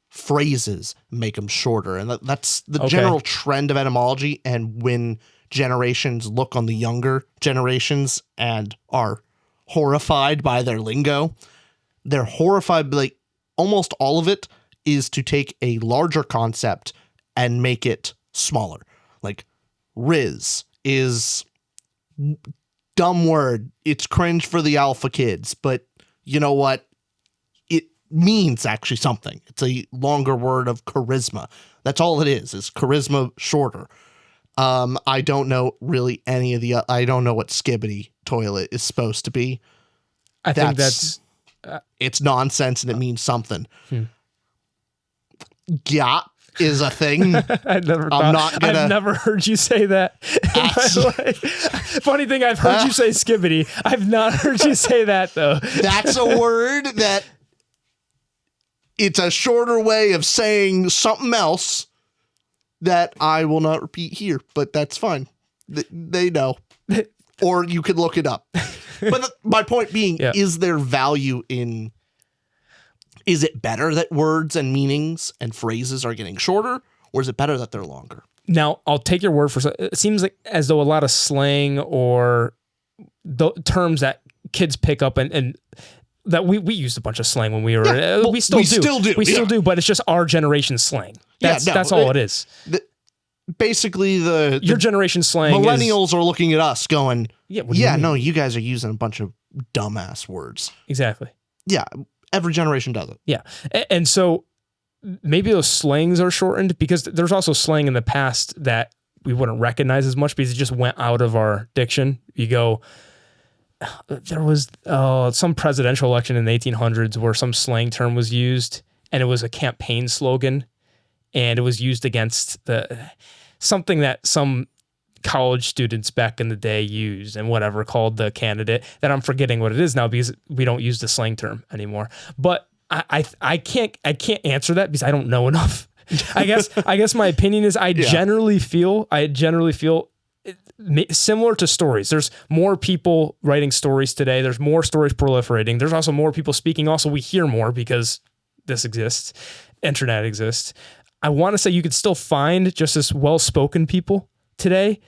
phrases, make them shorter. And that's the general trend of etymology. And when generations look on the younger generations and are horrified by their lingo, they're horrified, like almost all of it is to take a larger concept and make it smaller. Like Riz is dumb word. It's cringe for the alpha kids, but you know what? It means actually something. It's a longer word of charisma. That's all it is charisma shorter. I don't know really any of the, I don't know what skibbity toilet is supposed to be. I think that's it's nonsense and it means something. Yeah is a thing. I've never heard you say that in my life. Funny thing, I've heard you say skibbity. I've not heard you say that though. That's a word that it's a shorter way of saying something else that I will not repeat here, but that's fine. They know. Or you could look it up. But my point being, is there value in, is it better that words and meanings and phrases are getting shorter, or is it better that they're longer? Now, I'll take your word for it. It seems like as though a lot of slang or the terms that kids pick up and that we used a bunch of slang when we were, we still do, but it's just our generation's slang. That's all it is. Basically, your generation slang millennials are looking at us going, no, you guys are using a bunch of dumbass words. Exactly. Yeah, every generation does it. Yeah, and so maybe those slangs are shortened because there's also slang in the past that we wouldn't recognize as much because it just went out of our diction. You go, there was some presidential election in the 1800s where some slang term was used, and it was a campaign slogan, and it was used against something that some college students back in the day used and whatever called the candidate, that I'm forgetting what it is now because we don't use the slang term anymore. But I can't answer that because I don't know enough. I guess my opinion is I generally feel similar to stories. There's more people writing stories today. There's more stories proliferating. There's also more people speaking. Also, we hear more because this exists. Internet exists. I want to say you could still find just as well-spoken people today,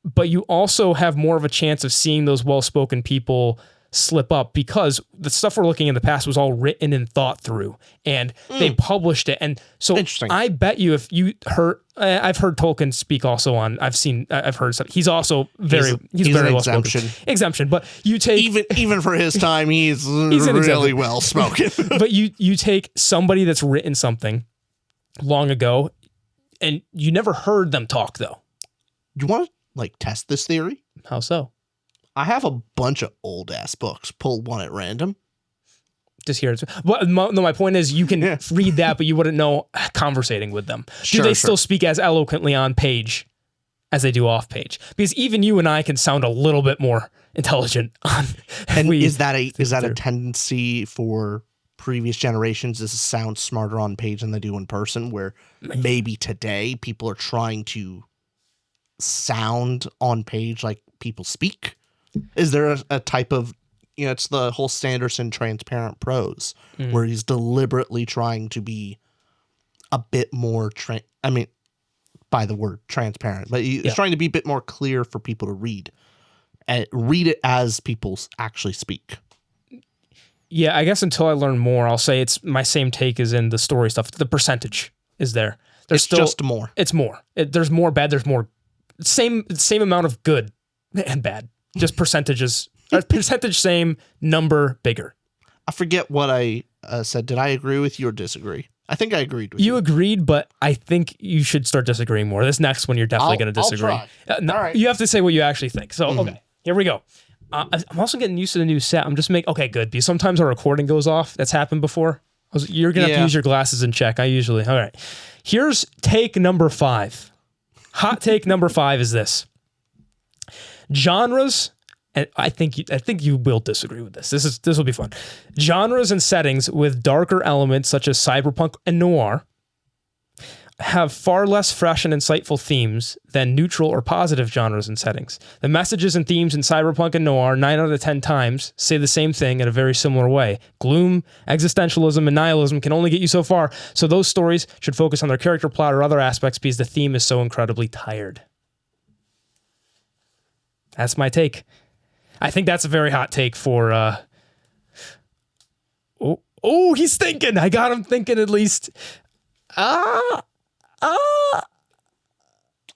but you also have more of a chance of seeing those well-spoken people slip up because the stuff we're looking in the past was all written and thought through, and they published it. And so I bet you if you heard, I've heard Tolkien speak also on, I've heard stuff. He's also he's very well spoken. Exemption, but you take even for his time, he's really well spoken. But you take somebody that's written something long ago, and you never heard them talk though. You want to test this theory? How so? I have a bunch of old ass books. Pull one at random. Just hear it. Well, my point is you can read that, but you wouldn't know conversating with them. Do they still speak as eloquently on page as they do off page? Because even you and I can sound a little bit more intelligent on. And is that a tendency for previous generations to sound smarter on page than they do in person? Where maybe today people are trying to sound on page like people speak. Is there a type of, it's the whole Sanderson transparent prose where he's deliberately trying to be a bit more, by the word transparent, but he's trying to be a bit more clear for people to read and read it as people actually speak. Yeah, I guess until I learn more, I'll say it's my same take as in the story stuff. The percentage is there. There's still just more. It's more. There's more bad. There's more same amount of good and bad. Just percentages. Percentage same, number bigger. I forget what I said. Did I agree with you or disagree? I think I agreed with you. You agreed, but I think you should start disagreeing more. This next one, you're definitely going to disagree. I'll try. No, all right. You have to say what you actually think. So, okay, here we go. I'm also getting used to the new set. I'm just okay, good. Because sometimes our recording goes off. That's happened before. You're going to have to use your glasses and check. All right. Here's take number 5. Hot take number 5 is this. Genres, and I think you will disagree with this. This will be fun. Genres and settings with darker elements such as cyberpunk and noir have far less fresh and insightful themes than neutral or positive genres and settings. The messages and themes in cyberpunk and noir 9 out of 10 times say the same thing in a very similar way. Gloom, existentialism, and nihilism can only get you so far, so those stories should focus on their character plot or other aspects because the theme is so incredibly tired. That's my take. I think that's a very hot take for... Oh, he's thinking. I got him thinking at least.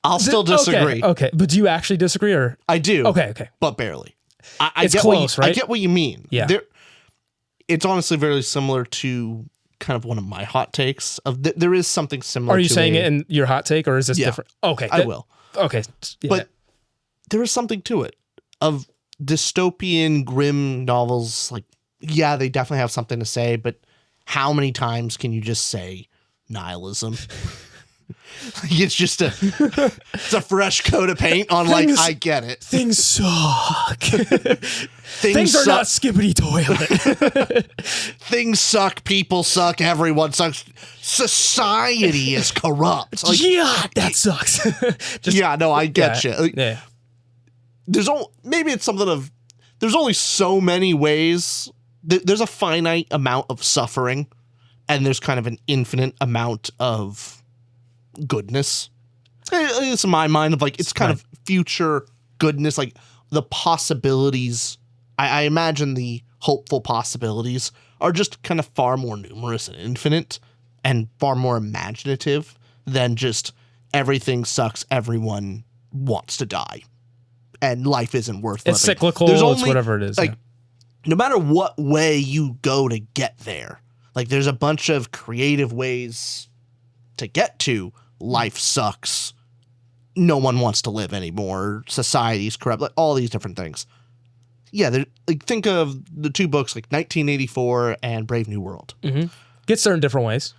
I'll still disagree. Okay, but do you actually disagree, or I do. Okay. But barely. I It's get close, what you, right? I get what you mean. Yeah. It's honestly very similar to kind of one of my hot takes. There is something similar. Are you to saying it in your hot take, or is this Yeah, different? Okay, I will. Okay, yeah. But there is something to it of dystopian, grim novels. Like, yeah, they definitely have something to say, but how many times can you just say nihilism? It's just it's a fresh coat of paint on I get it. Things suck. Things are not skippity toilet. Things suck. People suck. Everyone sucks. Society is corrupt. Yeah, that sucks. I get you. Yeah. There's only so many ways. There's a finite amount of suffering, and there's kind of an infinite amount of goodness. It's in my mind of it's kind of future goodness, like the possibilities. I imagine the hopeful possibilities are just kind of far more numerous and infinite and far more imaginative than just everything sucks, everyone wants to die, and life isn't worth living. It's cyclical. There's It's whatever it is. No matter what way you go to get there, there's a bunch of creative ways to get to life sucks, no one wants to live anymore, society's corrupt, all these different things. Yeah, think of the two books, 1984 and Brave New World. Mm-hmm. Gets there in different ways.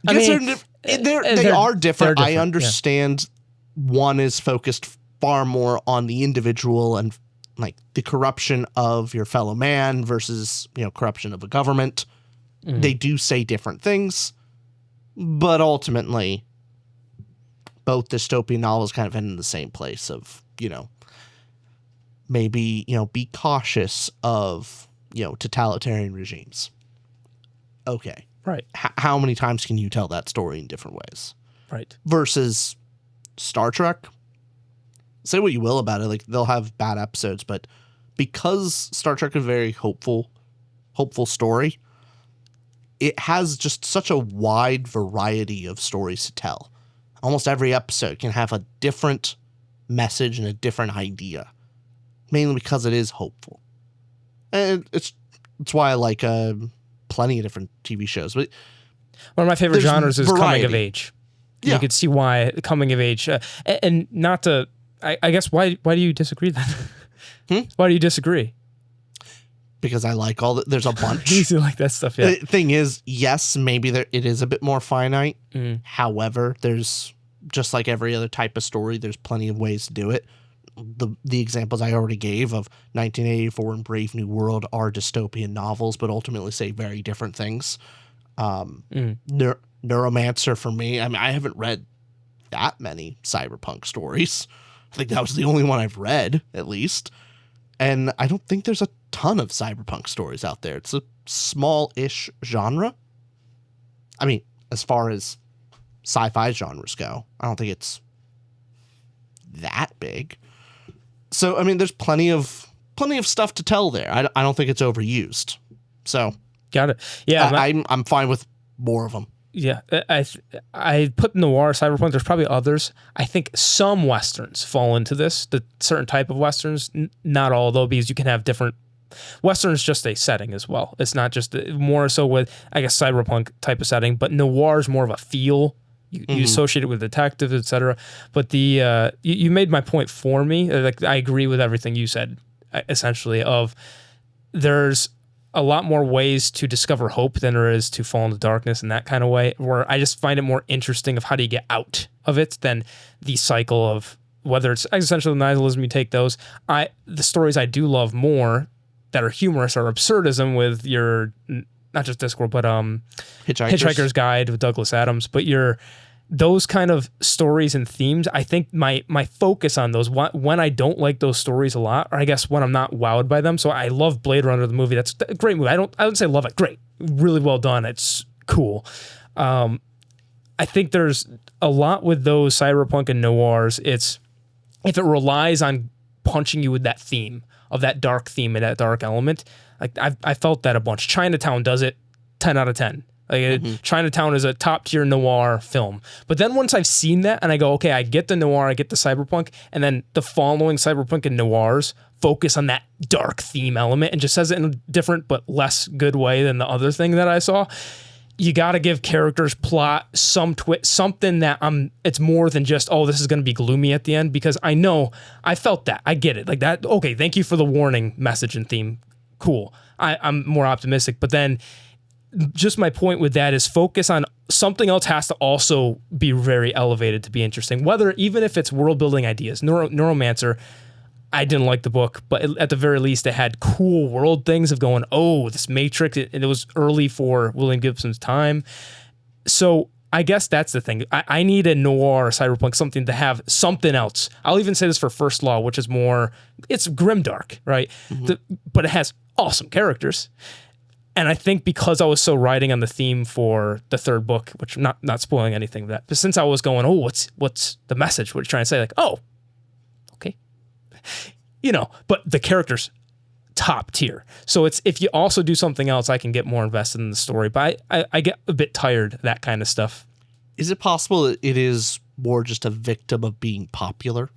They are different. I understand one is focused far more on the individual and the corruption of your fellow man versus, corruption of a government. Mm-hmm. They do say different things, but ultimately both dystopian novels kind of end in the same place of, maybe, be cautious of, totalitarian regimes. Okay. Right. How many times can you tell that story in different ways? Right. Versus Star Trek. Say what you will about it. They'll have bad episodes, but because Star Trek is a very hopeful story, it has just such a wide variety of stories to tell. Almost every episode can have a different message and a different idea, mainly because it is hopeful. And it's why I like plenty of different TV shows. But one of my favorite genres is coming of age. Yeah. You could see why coming of age, and not to. I guess why do you disagree then? Why do you disagree? Because I like there's a bunch. You like that stuff, yeah. The thing is, yes, maybe it is a bit more finite. However, there's just like every other type of story, there's plenty of ways to do it. The examples I already gave of 1984 and Brave New World are dystopian novels, but ultimately say very different things. Neuromancer for me, I haven't read that many cyberpunk stories. I think that was the only one I've read, at least. And I don't think there's a ton of cyberpunk stories out there. It's a small-ish genre. As far as sci-fi genres go, I don't think it's that big. So, there's plenty of stuff to tell there. I don't think it's overused. So, got it. Yeah, I'm fine with more of them. Yeah, I put noir, cyberpunk. There's probably others. I think some westerns fall into this. The certain type of westerns, not all though, because you can have different. Western is just a setting as well. It's not just more so with cyberpunk type of setting, but noir is more of a feel. You associate it with detectives, etc. But you made my point for me. I agree with everything you said. Essentially, there's a lot more ways to discover hope than there is to fall into darkness in that kind of way, where I just find it more interesting of how do you get out of it than the cycle of whether it's existential nihilism, you take those. The stories I do love more that are humorous are absurdism with your, not just Discworld, but Hitchhiker's Guide with Douglas Adams, but those kind of stories and themes, I think my focus on those, when I don't like those stories a lot, or I guess when I'm not wowed by them. So I love Blade Runner, the movie. That's a great movie. I wouldn't say love it. Great. Really well done. It's cool. I think there's a lot with those cyberpunk and noirs. It's if it relies on punching you with that theme of that dark theme and that dark element. Like I felt that a bunch. Chinatown does it 10 out of 10. Like Chinatown is a top tier noir film. But then once I've seen that and I go, okay, I get the noir, I get the cyberpunk, and then the following cyberpunk and noirs focus on that dark theme element and just says it in a different but less good way than the other thing that I saw. You got to give characters plot, some something that it's more than just, oh, this is going to be gloomy at the end, because I know I felt that. I get it. Like that. Okay. Thank you for the warning message and theme. Cool. I'm more optimistic, but then just my point with that is focus on something else has to also be very elevated to be interesting. Whether, even if it's world building ideas, Neuromancer, I didn't like the book, but at the very least, it had cool world things of going, oh, this Matrix, and it was early for William Gibson's time. So I guess that's the thing. I need a noir or cyberpunk, something to have something else. I'll even say this for First Law, which is more, it's grimdark, right? But it has awesome characters. And I think because I was so riding on the theme for the third book, which I'm not spoiling anything of that, but since I was going, oh, what's the message? What are you trying to say? Like, oh, okay. But the characters, top tier. So it's, if you also do something else, I can get more invested in the story. But I get a bit tired of that kind of stuff. Is it possible that it is more just a victim of being popular?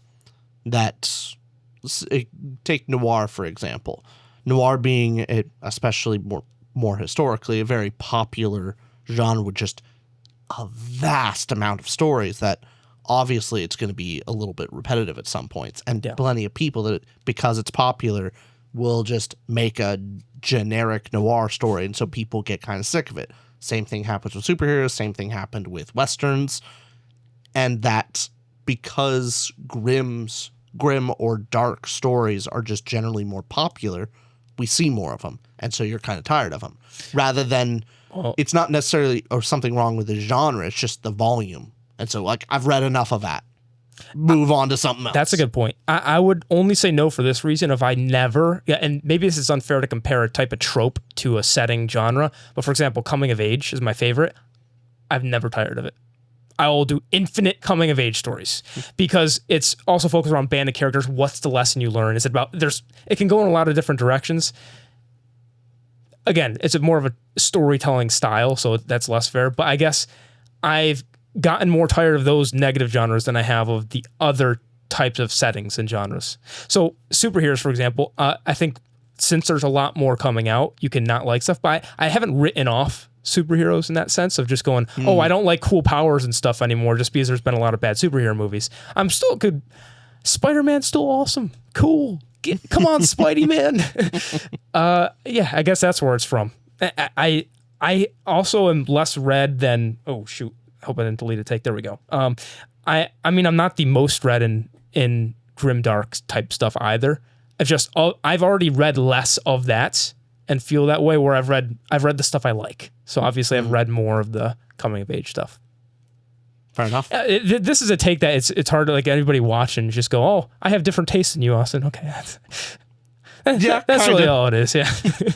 Take noir, for example. Noir being, especially more historically, a very popular genre with just a vast amount of stories that obviously it's going to be a little bit repetitive at some points. And plenty of people that, because it's popular, will just make a generic noir story. And so people get kind of sick of it. Same thing happens with superheroes. Same thing happened with Westerns. And that because grim or dark stories are just generally more popular, we see more of them. And so you're kind of tired of them. Rather than, it's not necessarily or something wrong with the genre, it's just the volume. And so, like, I've read enough of that. Move on to something else. That's a good point. I would only say no for this reason if I never, and maybe this is unfair to compare a type of trope to a setting genre, but for example, coming of age is my favorite. I've never tired of it. I will do infinite coming of age stories because it's also focused around band of characters. What's the lesson you learn? Is it about, it can go in a lot of different directions. Again, it's more of a storytelling style, so that's less fair, but I guess I've gotten more tired of those negative genres than I have of the other types of settings and genres. So superheroes, for example, I think since there's a lot more coming out, you can not like stuff, but I haven't written off superheroes in that sense of just going, oh, I don't like cool powers and stuff anymore just because there's been a lot of bad superhero movies. I'm still good. Spider-Man's still awesome. Cool. Come on, Spidey Man. Yeah, I guess that's where it's from. I also am less read than, oh shoot, hope I didn't delete a take. There we go. I mean, I'm not the most read in grimdark type stuff either. I've already read less of that and feel that way, where I've read the stuff I like. So obviously I've read more of the coming of age stuff. Fair enough. This is a take that it's hard to like anybody watch and just go, oh, I have different tastes than you, Austin. Okay. That's really all it is. Yeah. Do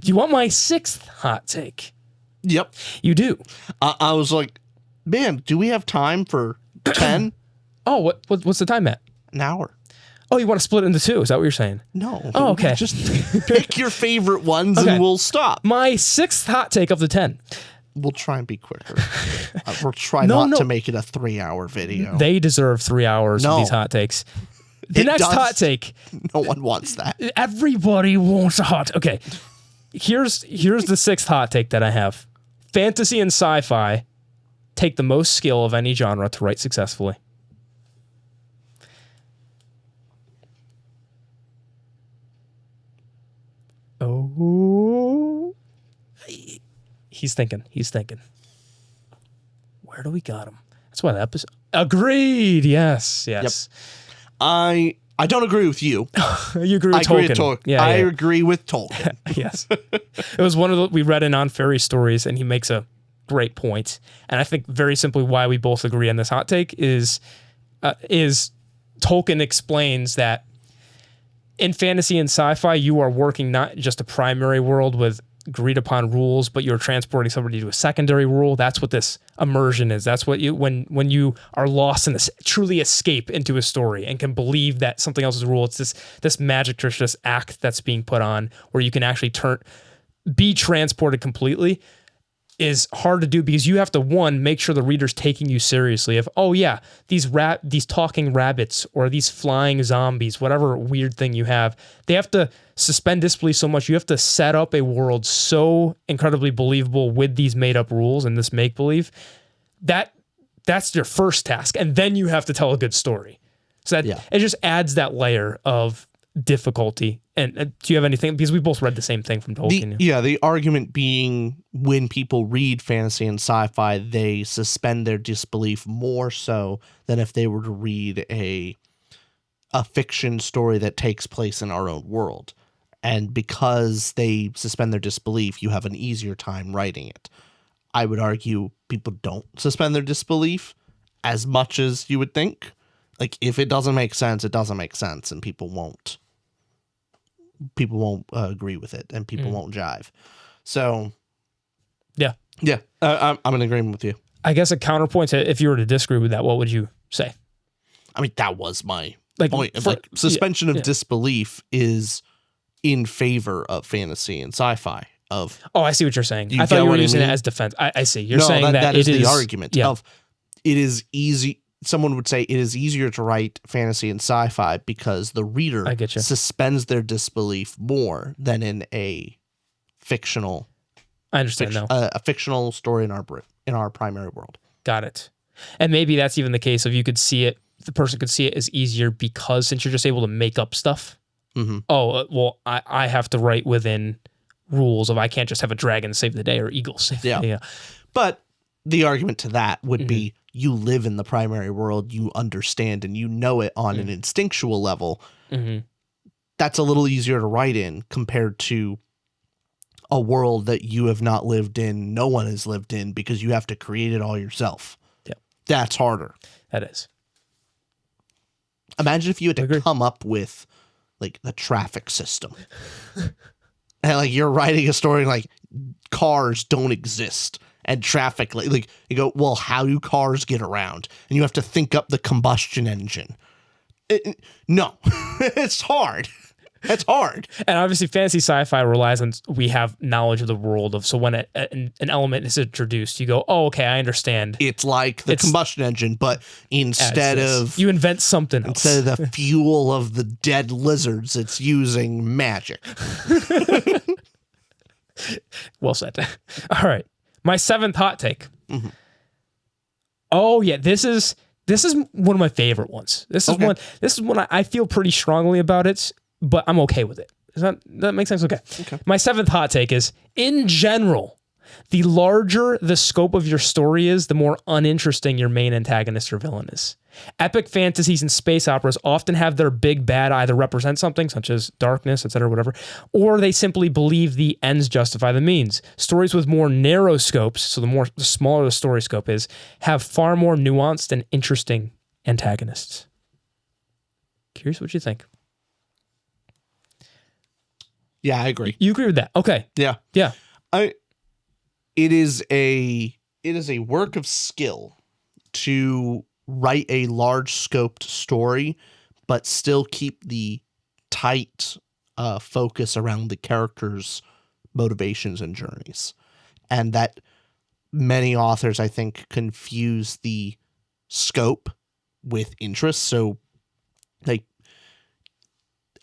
you want my sixth hot take? Yep. You do. I was like, man, do we have time for 10? Oh, what's the time at? An hour. Oh, you want to split it into two? Is that what you're saying? No. Oh, okay. Just pick your favorite ones and we'll stop. My sixth hot take of the 10. We'll try and be quicker. We'll try not to make it a 3-hour video. They deserve 3 hours of these hot takes. The next hot take. No one wants that. Everybody wants a hot. Okay. Here's the sixth hot take that I have. Fantasy and sci-fi take the most skill of any genre to write successfully. Oh. He's thinking. Where do we got him? That's why the episode. Agreed. Yes. Yep. I don't agree with you. You agree with Tolkien. I agree with Tolkien. Yes. It was one of we read in On Fairy Stories, and he makes a great point. And I think very simply why we both agree on this hot take is Tolkien explains that in fantasy and sci-fi, you are working not just a primary world with agreed upon rules, but you're transporting somebody to a secondary world. That's what this immersion is. That's what you, when you are lost in this, truly escape into a story and can believe that something else is a rule. It's this magic trick, this act that's being put on where you can actually be transported completely, is hard to do because you have to, one, make sure the reader's taking you seriously. Of, oh yeah, these talking rabbits or these flying zombies, whatever weird thing you have, they have to suspend disbelief so much. You have to set up a world so incredibly believable with these made up rules and this make believe that's your first task, and then you have to tell a good story. So that it just adds that layer of difficulty. And do you have anything, because we both read the same thing from Tolkien? The argument being when people read fantasy and sci-fi, they suspend their disbelief more so than if they were to read a fiction story that takes place in our own world. And because they suspend their disbelief, you have an easier time writing it. I would argue people don't suspend their disbelief as much as you would think. Like, if it doesn't make sense, it doesn't make sense, and people won't agree with it, and people won't jive. So I'm in agreement with you. I guess a counterpoint to, if you were to disagree with that, what would you say? I mean, that was my point. Suspension of disbelief is in favor of fantasy and sci-fi. I see what you're saying. I thought you were using it as defense. I see. You're saying that is the argument of it is easy. Someone would say it is easier to write fantasy and sci-fi because the reader suspends their disbelief more than in a fictional. I understand now. A fictional story in our primary world. Got it. And maybe that's even the case of you could see it. The person could see it as easier because since you're just able to make up stuff. Mm-hmm. I have to write within rules of I can't just have a dragon save the day or eagle save the day. Yeah. But the argument to that would be you live in the primary world, you understand and you know it on an instinctual level. Mm-hmm. That's a little easier to write in compared to a world that you have not lived in, no one has lived in, because you have to create it all yourself. Yeah. That's harder. That is. Imagine if you had to come up with like the traffic system. And like you're writing a story like cars don't exist. And traffic, like you go, well, how do cars get around? And you have to think up the combustion engine. No, it's hard. It's hard. And obviously, fantasy sci-fi relies on we have knowledge of the world of. So when an element is introduced, you go, oh, okay, I understand. It's like the combustion engine, but instead of you invent something else. Instead of the fuel of the dead lizards, it's using magic. Well said. All right. My seventh hot take. Mm-hmm. Oh yeah, this is one of my favorite ones. This is one I feel pretty strongly about it, but I'm okay with it. Does that make sense? Okay. My seventh hot take is, in general, the larger the scope of your story is, the more uninteresting your main antagonist or villain is. Epic fantasies and space operas often have their big bad either represent something, such as darkness, etc., whatever, or they simply believe the ends justify the means. Stories with more narrow scopes, so the smaller the story scope is, have far more nuanced and interesting antagonists. Curious what you think. Yeah, I agree. You agree with that? Okay. Yeah. It is a work of skill to write a large scoped story, but still keep the tight focus around the characters' motivations and journeys. And that many authors, I think, confuse the scope with interest. So, like,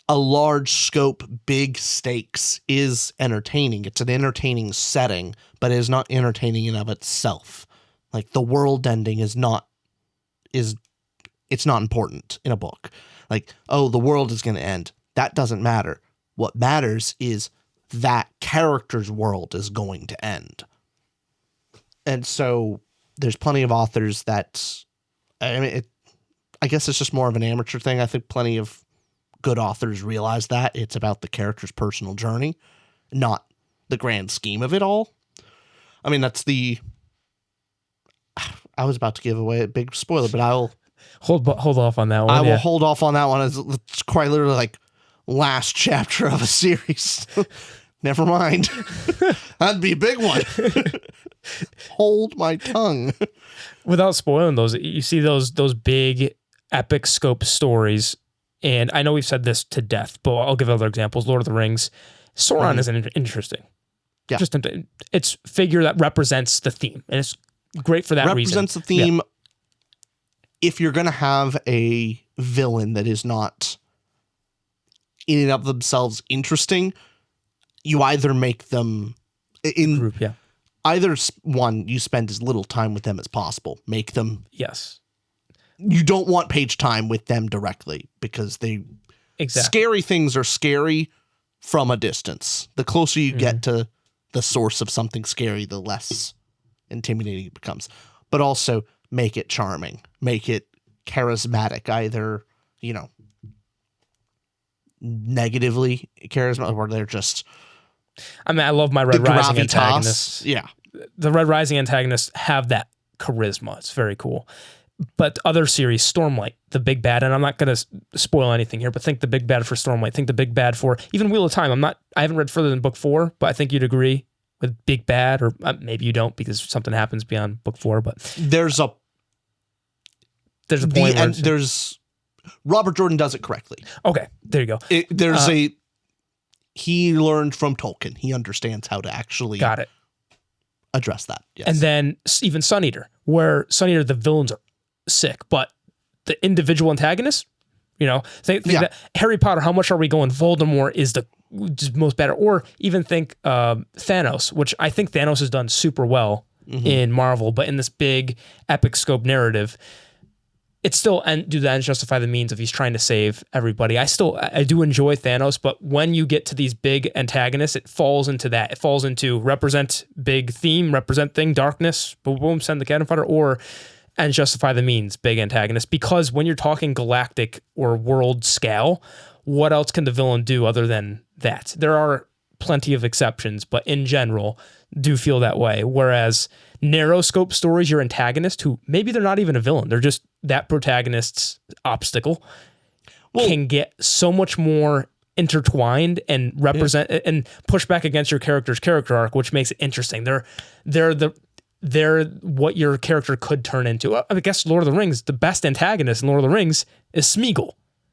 a large scope, big stakes is entertaining. It's an entertaining setting, but it is not entertaining in of itself. Like, the world ending it's not important in a book. Like, oh, the world is going to end. That doesn't matter. What matters is that character's world is going to end. And so there's plenty of authors that, I guess it's just more of an amateur thing. I think plenty of good authors realize that it's about the character's personal journey, not the grand scheme of it all. I mean, that's the I was about to give away a big spoiler, but I will Hold off on that one. I will hold off on that one. It's quite literally like last chapter of a series. Never mind. That'd be a big one. Hold my tongue. Without spoiling those, you see those big epic scope stories, and I know we've said this to death, but I'll give other examples. Lord of the Rings, Sauron is interesting. Yeah. Just it's figure that represents the theme, and it's great for that reason. Represents the theme. Yeah. If you're going to have a villain that is not in and of themselves interesting, you either make them in group, either one, you spend as little time with them as possible. Make them. Yes. You don't want page time with them directly because scary things are scary from a distance. The closer you get to the source of something scary, the less intimidating it becomes. But also make it charming, make it charismatic, either, negatively charismatic, or they're just. I mean, I love my Red Rising antagonists. Yeah. The Red Rising antagonists have that charisma. It's very cool. But other series, Stormlight, the big bad, and I'm not going to spoil anything here, but think the big bad for Stormlight, think the big bad for even Wheel of Time. I haven't read further than book 4, but I think you'd agree with big bad, or maybe you don't because something happens beyond book 4, but there's a point where Robert Jordan does it correctly. Okay, there you go. He learned from Tolkien. He understands how to actually address that. Yes. And then even Sun Eater, where Sun Eater, the villains are sick, but the individual antagonists, think that Harry Potter, how much are we going? Voldemort is the most better. Or even think Thanos, which I think Thanos has done super well in Marvel, but in this big epic scope narrative, it's still, and do the ends justify the means if he's trying to save everybody. I do enjoy Thanos, but when you get to these big antagonists, it falls into that. It falls into represent big theme, represent thing, darkness, boom, boom, send the cannon fodder, or and justify the means, big antagonist. Because when you're talking galactic or world scale, what else can the villain do other than that? There are plenty of exceptions, but in general, do feel that way. Whereas narrow scope stories, your antagonist, who maybe they're not even a villain, they're just that protagonist's obstacle, can get so much more intertwined and represent and push back against your character's character arc, which makes it interesting. They're what your character could turn into. I guess Lord of the Rings, the best antagonist in Lord of the Rings is Smeagol.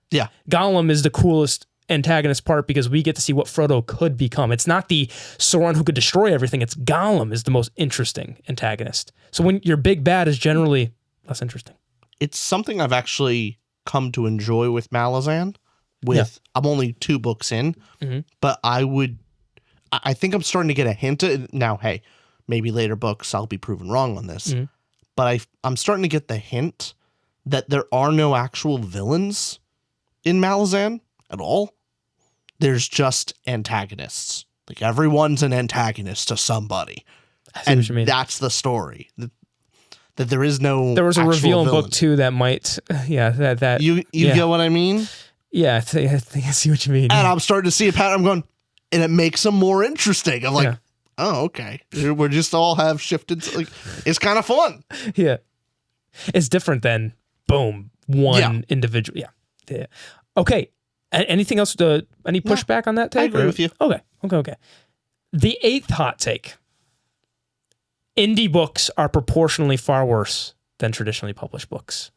Yeah. Gollum is the coolest antagonist part because we get to see what Frodo could become. It's not the Sauron who could destroy everything. It's Gollum is the most interesting antagonist. So when your big bad is generally less interesting. It's something I've actually come to enjoy with Malazan. I'm only 2 books in, but I think I'm starting to get a hint of, now, hey, maybe later books I'll be proven wrong on this, but I'm starting to get the hint that there are no actual villains in Malazan at all. There's just antagonists. Like everyone's an antagonist to somebody. And that's the story. That there is no. There was a reveal in villain. book 2 that might, that you get what I mean? Yeah, I think I see what you mean. And I'm starting to see a pattern. I'm going, and it makes them more interesting. I'm like, oh, okay. We're just all have shifted. Like, it's kind of fun. Yeah, it's different than boom one individual. Yeah. Okay. Anything else? Any pushback on that take? I agree with you. Okay. The 8th hot take. Indie books are proportionally far worse than traditionally published books.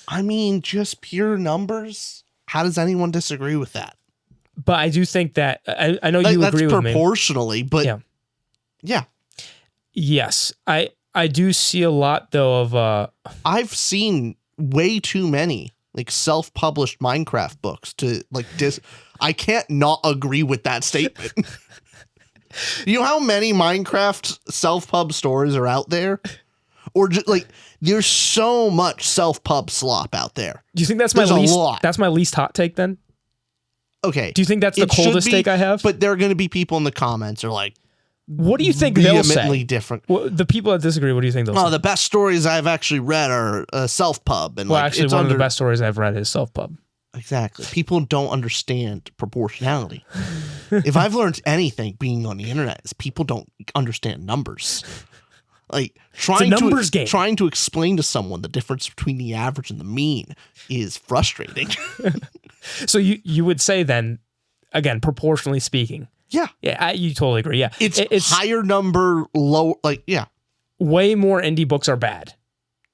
I mean, just pure numbers. How does anyone disagree with that? But I do think that I know you agree with me. That's proportionally, but yeah. Yes, I do see a lot though of. I've seen way too many like self-published Minecraft books to like I can't not agree with that statement. You know how many Minecraft self-pub stories are out there? Or just like there's so much self-pub slop out there. Do you think that's my least hot take then? Okay. Do you think that's the coldest take I have? But there are going to be people in the comments who are like, what do you think they'll say? Different. Well, the people that disagree, what do you think they'll say? The best stories I've actually read are self-pub. And actually, one of the best stories I've read is self-pub. Exactly. People don't understand proportionality. If I've learned anything being on the internet, is people don't understand numbers. Like numbers game. Trying to explain to someone the difference between the average and the mean is frustrating. So you would say then, again, proportionally speaking. Yeah. Yeah, you totally agree. Yeah. It's higher number, low, like, yeah. Way more indie books are bad.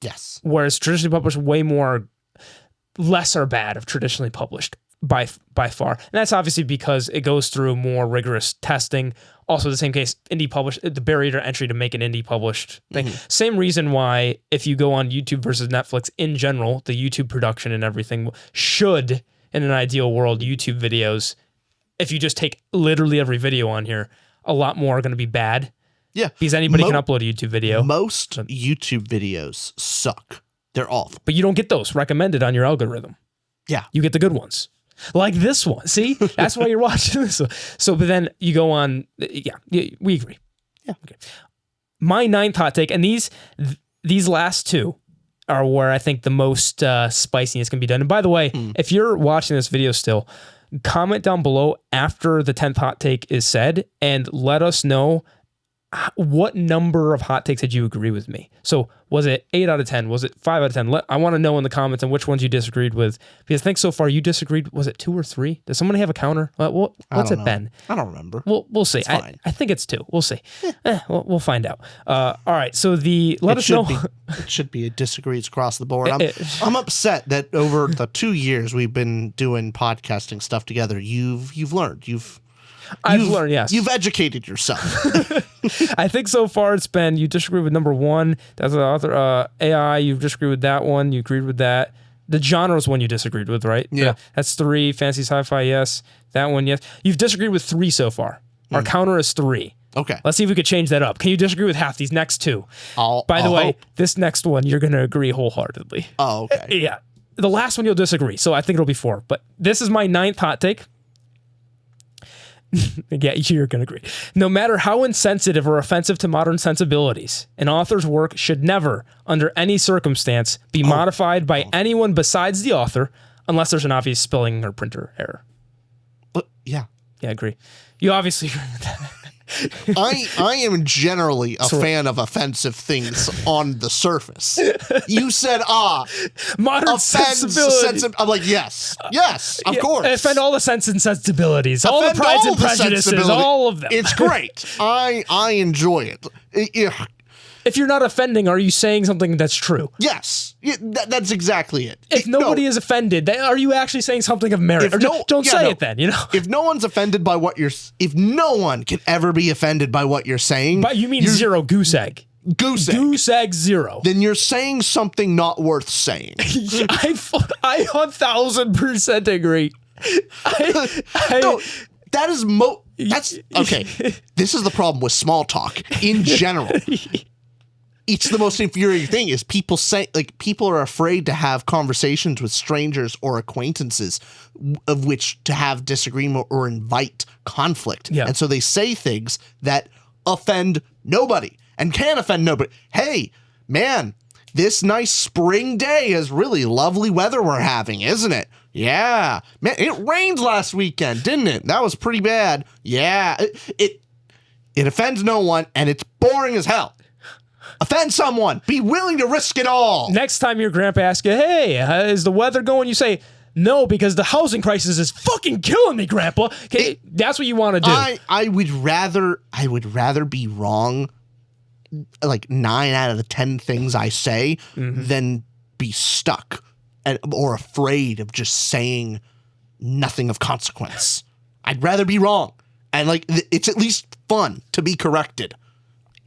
Yes. Whereas traditionally published, less are bad of traditionally published by far. And that's obviously because it goes through more rigorous testing. Also, the same case, indie published, the barrier to entry to make an indie published thing. Same reason why if you go on YouTube versus Netflix in general, the YouTube production and everything should, in an ideal world, YouTube videos, if you just take literally every video on here, a lot more are going to be bad. Yeah. Because anybody can upload a YouTube video. Most YouTube videos suck. They're awful. But you don't get those recommended on your algorithm. Yeah. You get the good ones. Like this one. See? That's why you're watching this one. So, but then you go on, yeah, we agree. Yeah. Okay. My 9th hot take, and these last two are where I think the most spiciness can be done. And by the way, if you're watching this video still, comment down below after the 10th hot take is said and let us know what number of hot takes did you agree with me? So was it 8 out of 10? Was it 5 out of 10? I want to know in the comments and which ones you disagreed with, because I think so far you disagreed. Was it 2 or 3? Does someone have a counter? What's it been? I don't remember. We'll see. I think it's 2. We'll see. We'll find out. All right. So let us know. It should be a disagrees across the board. I'm upset that over the 2 years we've been doing podcasting stuff together, you've learned. I've learned, yes. You've educated yourself. I think so far it's been, you disagree with number 1. That's the author. AI, you disagree with that one. You agreed with that. The genre is one you disagreed with, right? Yeah. That's 3. Fantasy sci-fi, yes. That one, yes. You've disagreed with 3 so far. Our counter is 3. Okay. Let's see if we could change that up. Can you disagree with half these next 2? By the way, this next one, you're going to agree wholeheartedly. Oh, okay. Yeah. The last one you'll disagree, so I think it'll be 4. But this is my 9th hot take. Yeah, you're going to agree. No matter how insensitive or offensive to modern sensibilities, an author's work should never, under any circumstance, be modified by anyone besides the author, unless there's an obvious spelling or printer error. Yeah. Yeah, I agree. You obviously agree with that. I am generally a fan of offensive things on the surface. You said, modern sensibility. I'm like, yes, of course. Offend all the sense and sensibilities, all the prides and prejudices, all of them. It's great. I enjoy it. If you're not offending, are you saying something that's true? Yes. That's exactly it. If nobody is offended, are you actually saying something of merit? Don't say it then, If no one's offended by if no one can ever be offended by what you're saying. But you mean 0, goose egg. Goose egg. Goose egg 0. Then you're saying something not worth saying. I 1,000% agree. No, that is that's okay. This is the problem with small talk in general. It's the most infuriating thing is people are afraid to have conversations with strangers or acquaintances of which to have disagreement or invite conflict. Yeah. And so they say things that offend nobody and can offend nobody. Hey, man, this nice spring day is really lovely weather we're having, isn't it? Yeah. Man, it rained last weekend, didn't it? That was pretty bad. Yeah. It offends no one and it's boring as hell. Offend someone. Be willing to risk it all. Next time your grandpa asks you, hey, is the weather going? You say, no, because the housing crisis is fucking killing me, Grandpa. Okay, that's what you want to do. I would rather be wrong, like 9 out of the 10 things I say, than be stuck or afraid of just saying nothing of consequence. I'd rather be wrong. And it's at least fun to be corrected.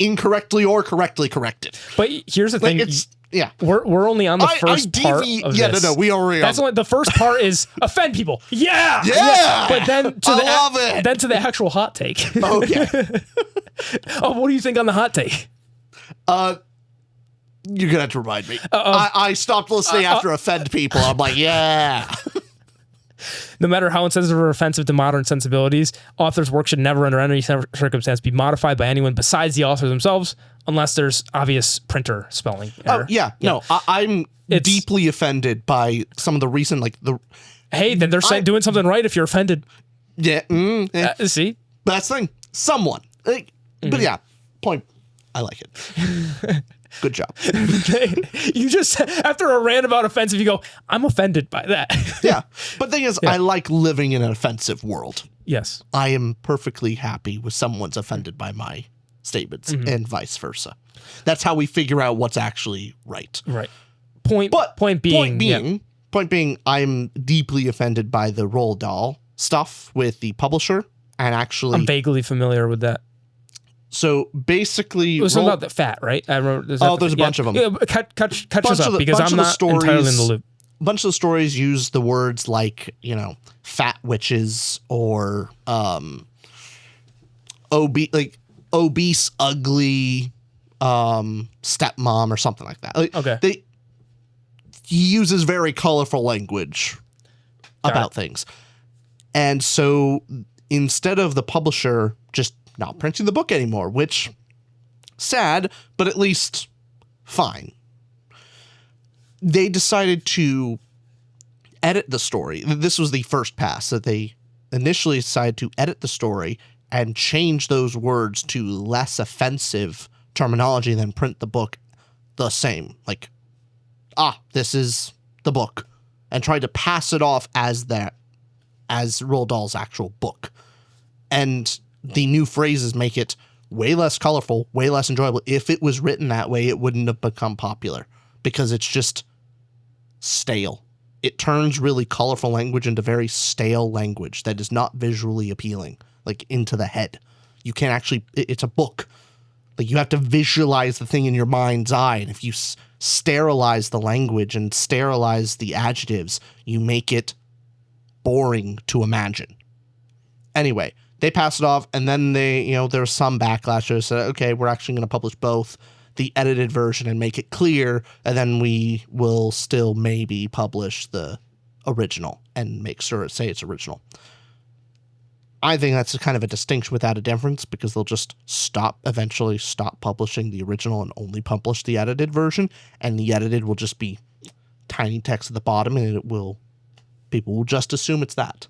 Incorrectly or correctly corrected. But here's the thing. We're only on the first part of this. No, we already That's only the first part is offend people. Yeah. But then to the actual hot take. Okay. What do you think on the hot take? You're gonna have to remind me. I stopped listening after offend people. I'm like, yeah. No matter how insensitive or offensive to modern sensibilities, authors' work should never, under any circumstance, be modified by anyone besides the authors themselves, unless there's obvious printer spelling error. No, I'm deeply offended by some of the recent, Hey, then they're doing something right if you're offended. Yeah. See? That's the thing. Someone. But yeah, point. I like it. Good job. You just, after a rant about offensive, you go, I'm offended by that. Yeah. But the thing is, I like living in an offensive world. Yes. I am perfectly happy with someone's offended by my statements and vice versa. That's how we figure out what's actually right. Right. Point being, I'm deeply offended by the Roald Dahl stuff with the publisher, and actually, I'm vaguely familiar with that. So basically, It was something about the fat, right? I remember. There's a bunch of them. Yeah, catch us up because I'm not entirely in the loop. A bunch of the stories use the words like, fat witches or obese, ugly stepmom or something like that. Okay. He uses very colorful language about things. And so instead of the publisher just not printing the book anymore, which sad, but at least fine, they decided to edit the story. This was the first pass that they initially decided to edit the story and change those words to less offensive terminology and then print the book the same. Like, this is the book, and tried to pass it off as Roald Dahl's actual book. And the new phrases make it way less colorful, way less enjoyable. If it was written that way, it wouldn't have become popular because it's just stale. It turns really colorful language into very stale language that is not visually appealing, like into the head. You can't actually, it's a book. Like you have to visualize the thing in your mind's eye. And if you sterilize the language and sterilize the adjectives, you make it boring to imagine. Anyway, they passed it off, and then there was some backlash. They said, okay, we're actually going to publish both the edited version and make it clear, and then we will still maybe publish the original and make sure it's original. I think that's kind of a distinction without a difference, because they'll just eventually stop publishing the original and only publish the edited version, and the edited will just be tiny text at the bottom, and people will just assume it's that.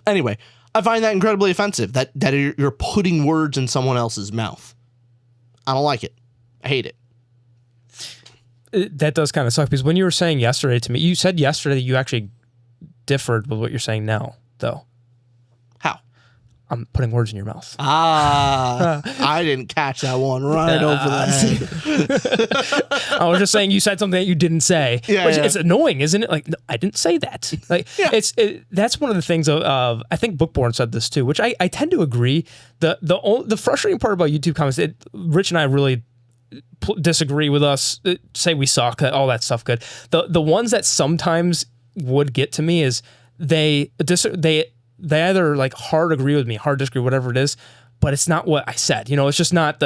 Anyway, I find that incredibly offensive, that you're putting words in someone else's mouth. I don't like it. I hate it. That does kind of suck, because when you were saying yesterday to me, you said yesterday that you actually differed with what you're saying now, though. How? I'm putting words in your mouth. I didn't catch that one right over the head. I was just saying you said something that you didn't say. Yeah. It's annoying, isn't it? Like, no, I didn't say that. Like, that's one of the things of I think Bookborn said this too, which I tend to agree. The frustrating part about YouTube comments, Rich and I really disagree with us, say we suck, all that stuff good. The ones that sometimes would get to me is they either like hard agree with me, hard disagree, whatever it is, but it's not what I said. It's just not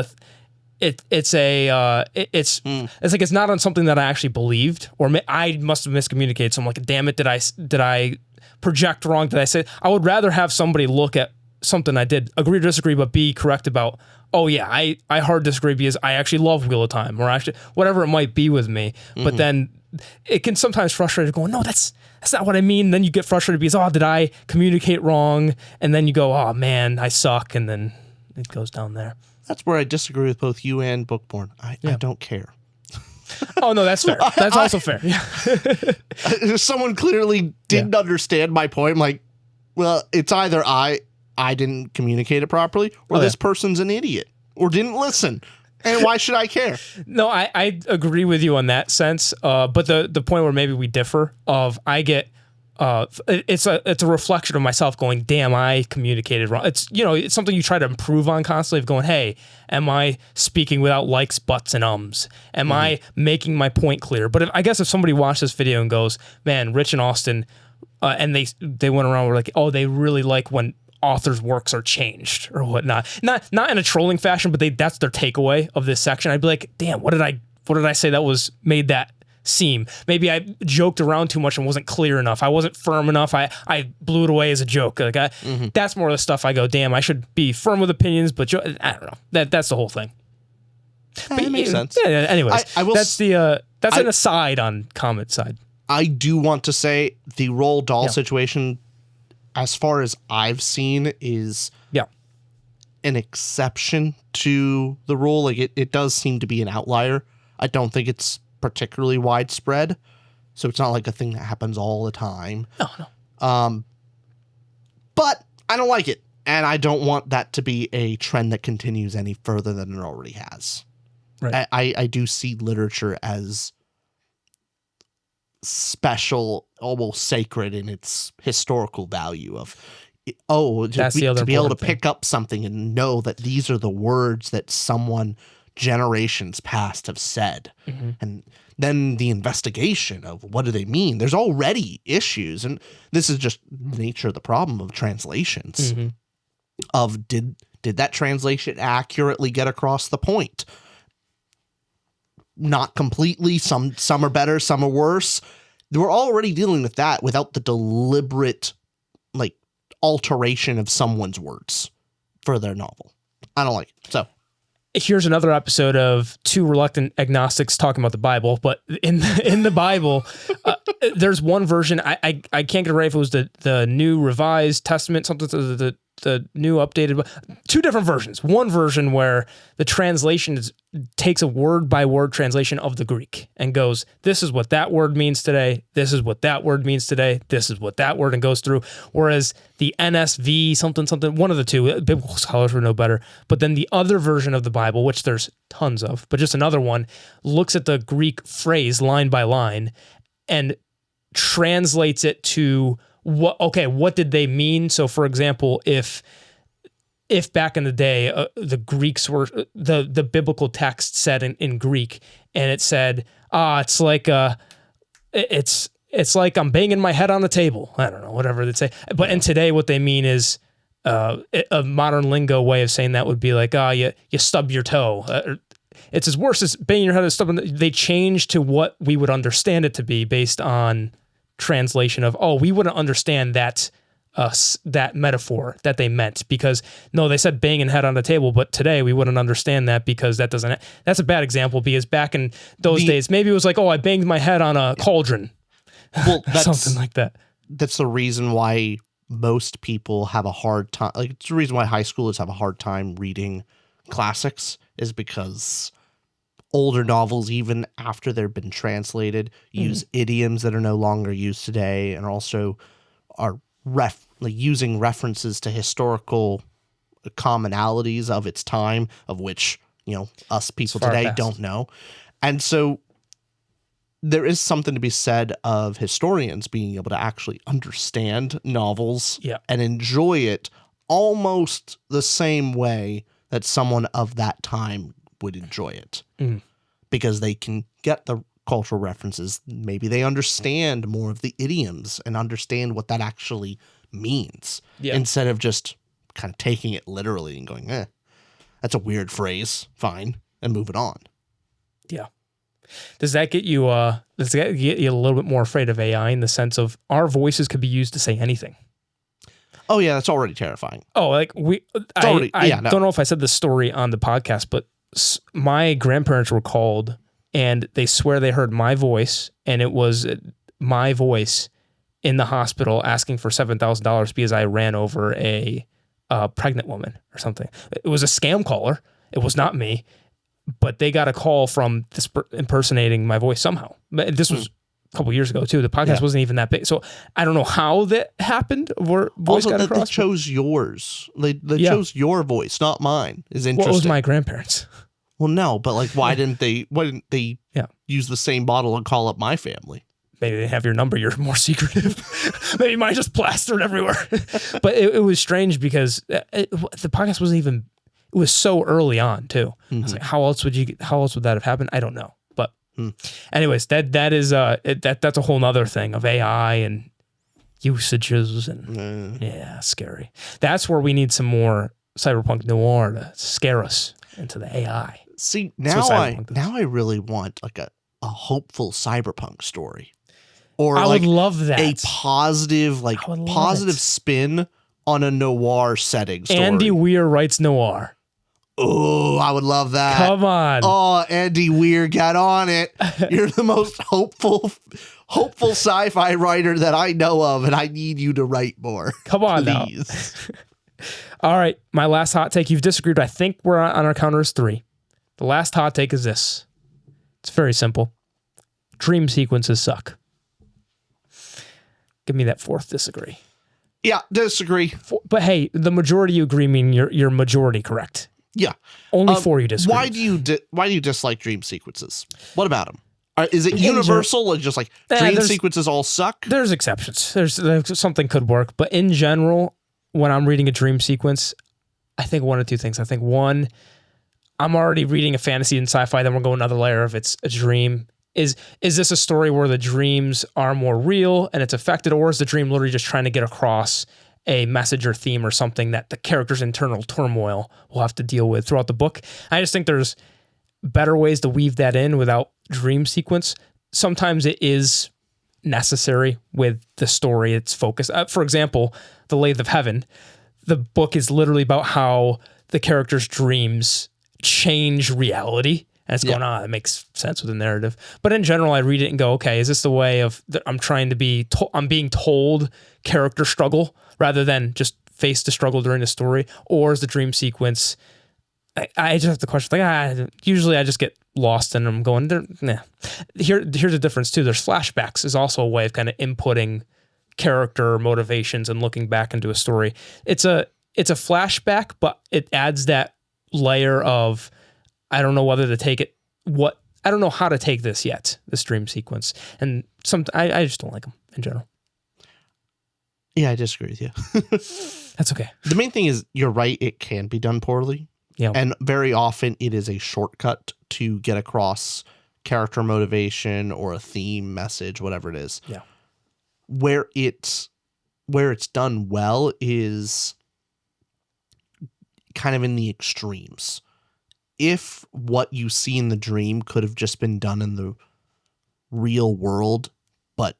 it's like it's not on something that I actually believed, or I must have miscommunicated. So I'm like, damn it, did I project wrong? Did I say? I would rather have somebody look at something I did, agree or disagree, but be correct about, oh yeah, I hard disagree because I actually love Wheel of Time, or actually whatever it might be with me. Mm-hmm. But then it can sometimes frustrate you going, no, that's not what I mean. Then you get frustrated because, did I communicate wrong? And then you go, oh man, I suck. And then it goes down there. That's where I disagree with both you and Bookborn. I don't care. Oh no, that's fair. That's also fair. Yeah. Someone clearly didn't understand my point. I'm like, well, it's either I didn't communicate it properly, or this person's an idiot or didn't listen. And why should I care? No, I agree with you on that sense. But the point where maybe we differ of I get it's a reflection of myself going, damn, I communicated wrong. It's it's something you try to improve on constantly, of going, hey, am I speaking without likes, buts, and ums? Am I making my point clear? But I guess if somebody watched this video and goes, man, Rich and Austin, and they went around, were like, oh, they really like when authors' works are changed or whatnot. Not in a trolling fashion, but that's their takeaway of this section. I'd be like, damn, what did I say that made that seem? Maybe I joked around too much and wasn't clear enough. I wasn't firm enough. I blew it away as a joke. Like that's more of the stuff I go, damn, I should be firm with opinions, but I don't know. That's the whole thing. But it makes sense. Yeah. Anyways, that's an aside on comment side. I do want to say the Roald Dahl situation, as far as I've seen, is an exception to the rule. Like it does seem to be an outlier. I don't think it's particularly widespread. So it's not like a thing that happens all the time. No. But I don't like it. And I don't want that to be a trend that continues any further than it already has. Right. I do see literature as special, almost sacred in its historical value of, That's the other to be able to important thing. pick up something and know that these are the words that someone generations past have said. Mm-hmm. And then the investigation of what do they mean? There's already issues. And this is just the nature of the problem of translations. Mm-hmm. Of did that translation accurately get across the point? Not completely. Some are better, some are worse. We're already dealing with that without the deliberate like alteration of someone's words for their novel. I don't like it. So here's another episode of two reluctant agnostics talking about the Bible, but in the Bible, there's one version. I can't get it right if it was the New Revised Testament, something to the new updated, two different versions. One version where the translation takes a word by word translation of the Greek and goes, this is what that word means today. This is what that word means today. This is what that word, and goes through. Whereas the NSV, something, one of the two, biblical scholars would know better. But then the other version of the Bible, which there's tons of, but just another one, looks at the Greek phrase line by line and translates it to what did they mean? So for example, if back in the day, the Greeks were, the biblical text said in Greek, and it said, it's like I'm banging my head on the table. I don't know, whatever they'd say. But in today, what they mean is, a modern lingo way of saying that would be like, you stub your toe. It's as worse as banging your head on stubbing. They changed to what we would understand it to be based on translation of, we wouldn't understand that metaphor that they meant, because no, they said banging head on the table, but today we wouldn't understand that because that's a bad example, because back in those days, maybe it was like, I banged my head on a cauldron. Well, that's something like that. That's the reason why most people have a hard time. Like, it's the reason why high schoolers have a hard time reading classics, is because older novels, even after they've been translated, use idioms that are no longer used today, and also are using references to historical commonalities of its time, of which, us people today don't know. And so there is something to be said of historians being able to actually understand novels and enjoy it almost the same way that someone of that time would enjoy it, because they can get the cultural references. Maybe they understand more of the idioms and understand what that actually means, instead of just kind of taking it literally and going, that's a weird phrase, fine, and moving on. Yeah. Does that get you a little bit more afraid of AI, in the sense of our voices could be used to say anything? Oh yeah, that's already terrifying. Oh, like I don't know if I said this story on the podcast, but my grandparents were called, and they swear they heard my voice, and it was my voice in the hospital asking for $7,000 because I ran over a pregnant woman or something. It was a scam caller. It was not me, but they got a call from this impersonating my voice somehow. But this was a couple years ago too. The podcast wasn't even that big, so I don't know how that happened. Where voice got across. They chose yours. They chose your voice, not mine. Is interesting. What was my grandparents? Well, no, but like, why didn't they use the same bottle and call up my family? Maybe they have your number. You're more secretive. Maybe mine just plastered everywhere. But it was strange because the podcast wasn't even. It was so early on too. I was like, how else would that have happened? I don't know. But anyways, that is that's a whole nother thing of AI and usages and scary. That's where we need some more cyberpunk noir to scare us into the AI. See, now I really want like a hopeful cyberpunk story. Or I would love that. A positive spin on a noir setting story. Andy Weir writes noir. Oh, I would love that. Come on. Oh, Andy Weir, get on it. You're the most hopeful sci-fi writer that I know of, and I need you to write more. Come on please. All right, my last hot take. You've disagreed. I think we're on our counter is 3. The last hot take is this. It's very simple. Dream sequences suck. Give me that 4th disagree. Yeah, disagree. But hey, the majority you agree, mean you're majority correct. Yeah. Only 4 you disagree. Why do you dislike dream sequences? What about them? Is it universal or just like dream sequences all suck? There's exceptions. There's something could work, but in general, when I'm reading a dream sequence, I think one of 2 things. I think one, I'm already reading a fantasy and sci-fi, then we're going another layer if it's a dream. Is this a story where the dreams are more real and it's affected, or is the dream literally just trying to get across a message or theme or something that the character's internal turmoil will have to deal with throughout the book? I just think there's better ways to weave that in without dream sequence. Sometimes it is necessary with the story, its focus. For example, The Lathe of Heaven, the book is literally about how the character's dreams change reality. And it's going on. It makes sense with the narrative. But in general, I read it and go, okay, is this the way of I'm trying to be? I'm being told character struggle rather than just face the struggle during the story, or is the dream sequence? I just have to question. Like, usually I just get lost and I'm going, nah. Here's the difference too. There's flashbacks is also a way of kind of inputting character motivations and looking back into a story. It's a flashback, but it adds that layer of, I don't know whether to take it. I don't know how to take this yet. This dream sequence, and I just don't like them in general. Yeah, I disagree with you. That's okay. The main thing is you're right. It can be done poorly. Yeah, and very often it is a shortcut to get across character motivation or a theme, message, whatever it is. Yeah, where it's done well is kind of in the extremes. If what you see in the dream could have just been done in the real world, but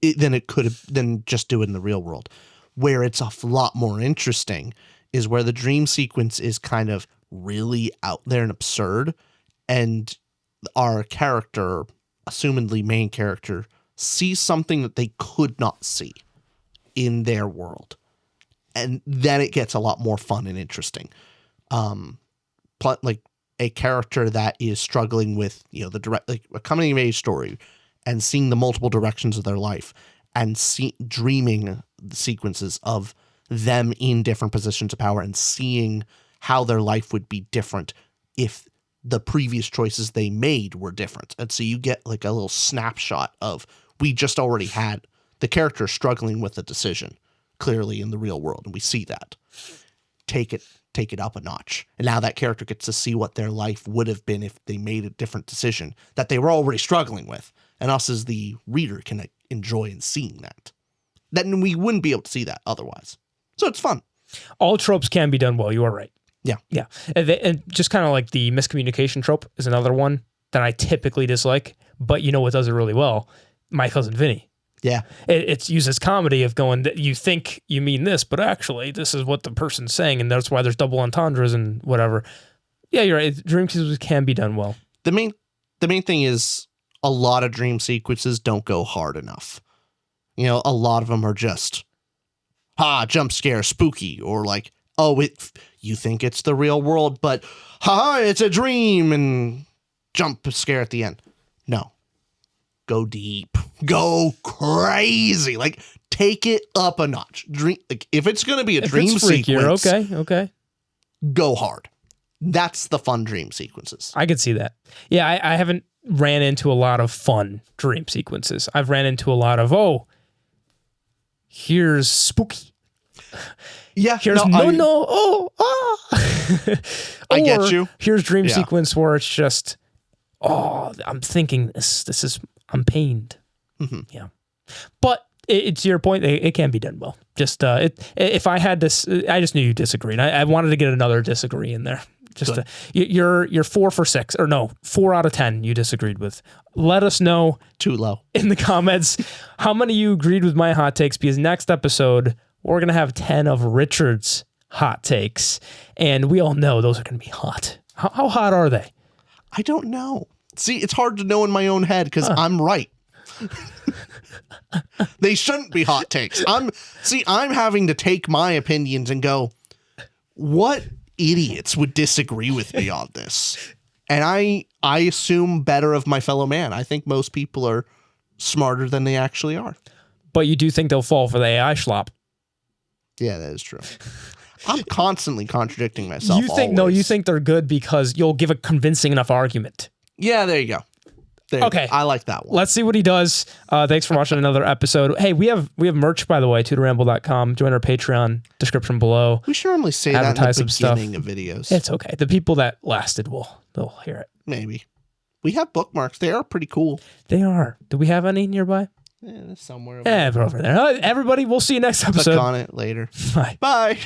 then it could have, then just do it in the real world. Where it's a lot more interesting is where the dream sequence is kind of really out there and absurd, and our character, assumedly main character, sees something that they could not see in their world. And then it gets a lot more fun and interesting. Like a character that is struggling with, like a coming of age story and seeing the multiple directions of their life and dreaming the sequences of them in different positions of power and seeing how their life would be different if the previous choices they made were different. And so you get like a little snapshot of, we just already had the character struggling with a decision clearly in the real world. And we see that. Take it up a notch. And now that character gets to see what their life would have been if they made a different decision that they were already struggling with. And us as the reader can enjoy in seeing that. Then we wouldn't be able to see that otherwise. So it's fun. All tropes can be done well. You are right. Yeah. Yeah. And just kind of like the miscommunication trope is another one that I typically dislike, but you know what does it really well? My Cousin Vinny. Yeah. It uses comedy of going, you think you mean this, but actually this is what the person's saying, and that's why there's double entendres and whatever. Yeah, you're right. Dream sequences can be done well. The main thing is a lot of dream sequences don't go hard enough. A lot of them are just, jump scare, spooky, or like, you think it's the real world, but it's a dream, and jump scare at the end. No. Go deep. Go crazy. Like, take it up a notch. If it's going to be a dream sequence, okay. Go hard. That's the fun dream sequences. I could see that. Yeah, I haven't ran into a lot of fun dream sequences. I've ran into a lot of, here's spooky. Yeah. Here's I get you. Here's dream sequence where it's just, I'm thinking this is, I'm pained. Mm-hmm. Yeah. But it's your point. It can be done well. Just, if I had this, I just knew you disagreed. I wanted to get another disagree in there. Just you're 4 for 6, or no, 4 out of 10 you disagreed with. Let us know too low in the comments how many you agreed with my hot takes, because next episode we're gonna have 10 of Richard's hot takes, and we all know those are gonna be hot. How hot are they? I don't know. See, it's hard to know in my own head because I'm right. They shouldn't be hot takes. I'm having to take my opinions and go, what idiots would disagree with me on this? And I assume better of my fellow man. I think most people are smarter than they actually are. But you do think they'll fall for the AI schlop? Yeah, that is true. I'm constantly contradicting myself. You think they're good because you'll give a convincing enough argument. Yeah, there you go. Okay. I like that one. Let's see what he does. Thanks for watching another episode. Hey, we have merch, by the way, tutorramble.com. Join our Patreon, description below. We should normally say that in the beginning of videos. It's okay. The people that lasted they'll hear it. Maybe. We have bookmarks. They are pretty cool. They are. Do we have any nearby? Yeah, somewhere over there. Everybody, we'll see you next episode. Click on it later. Bye. Bye.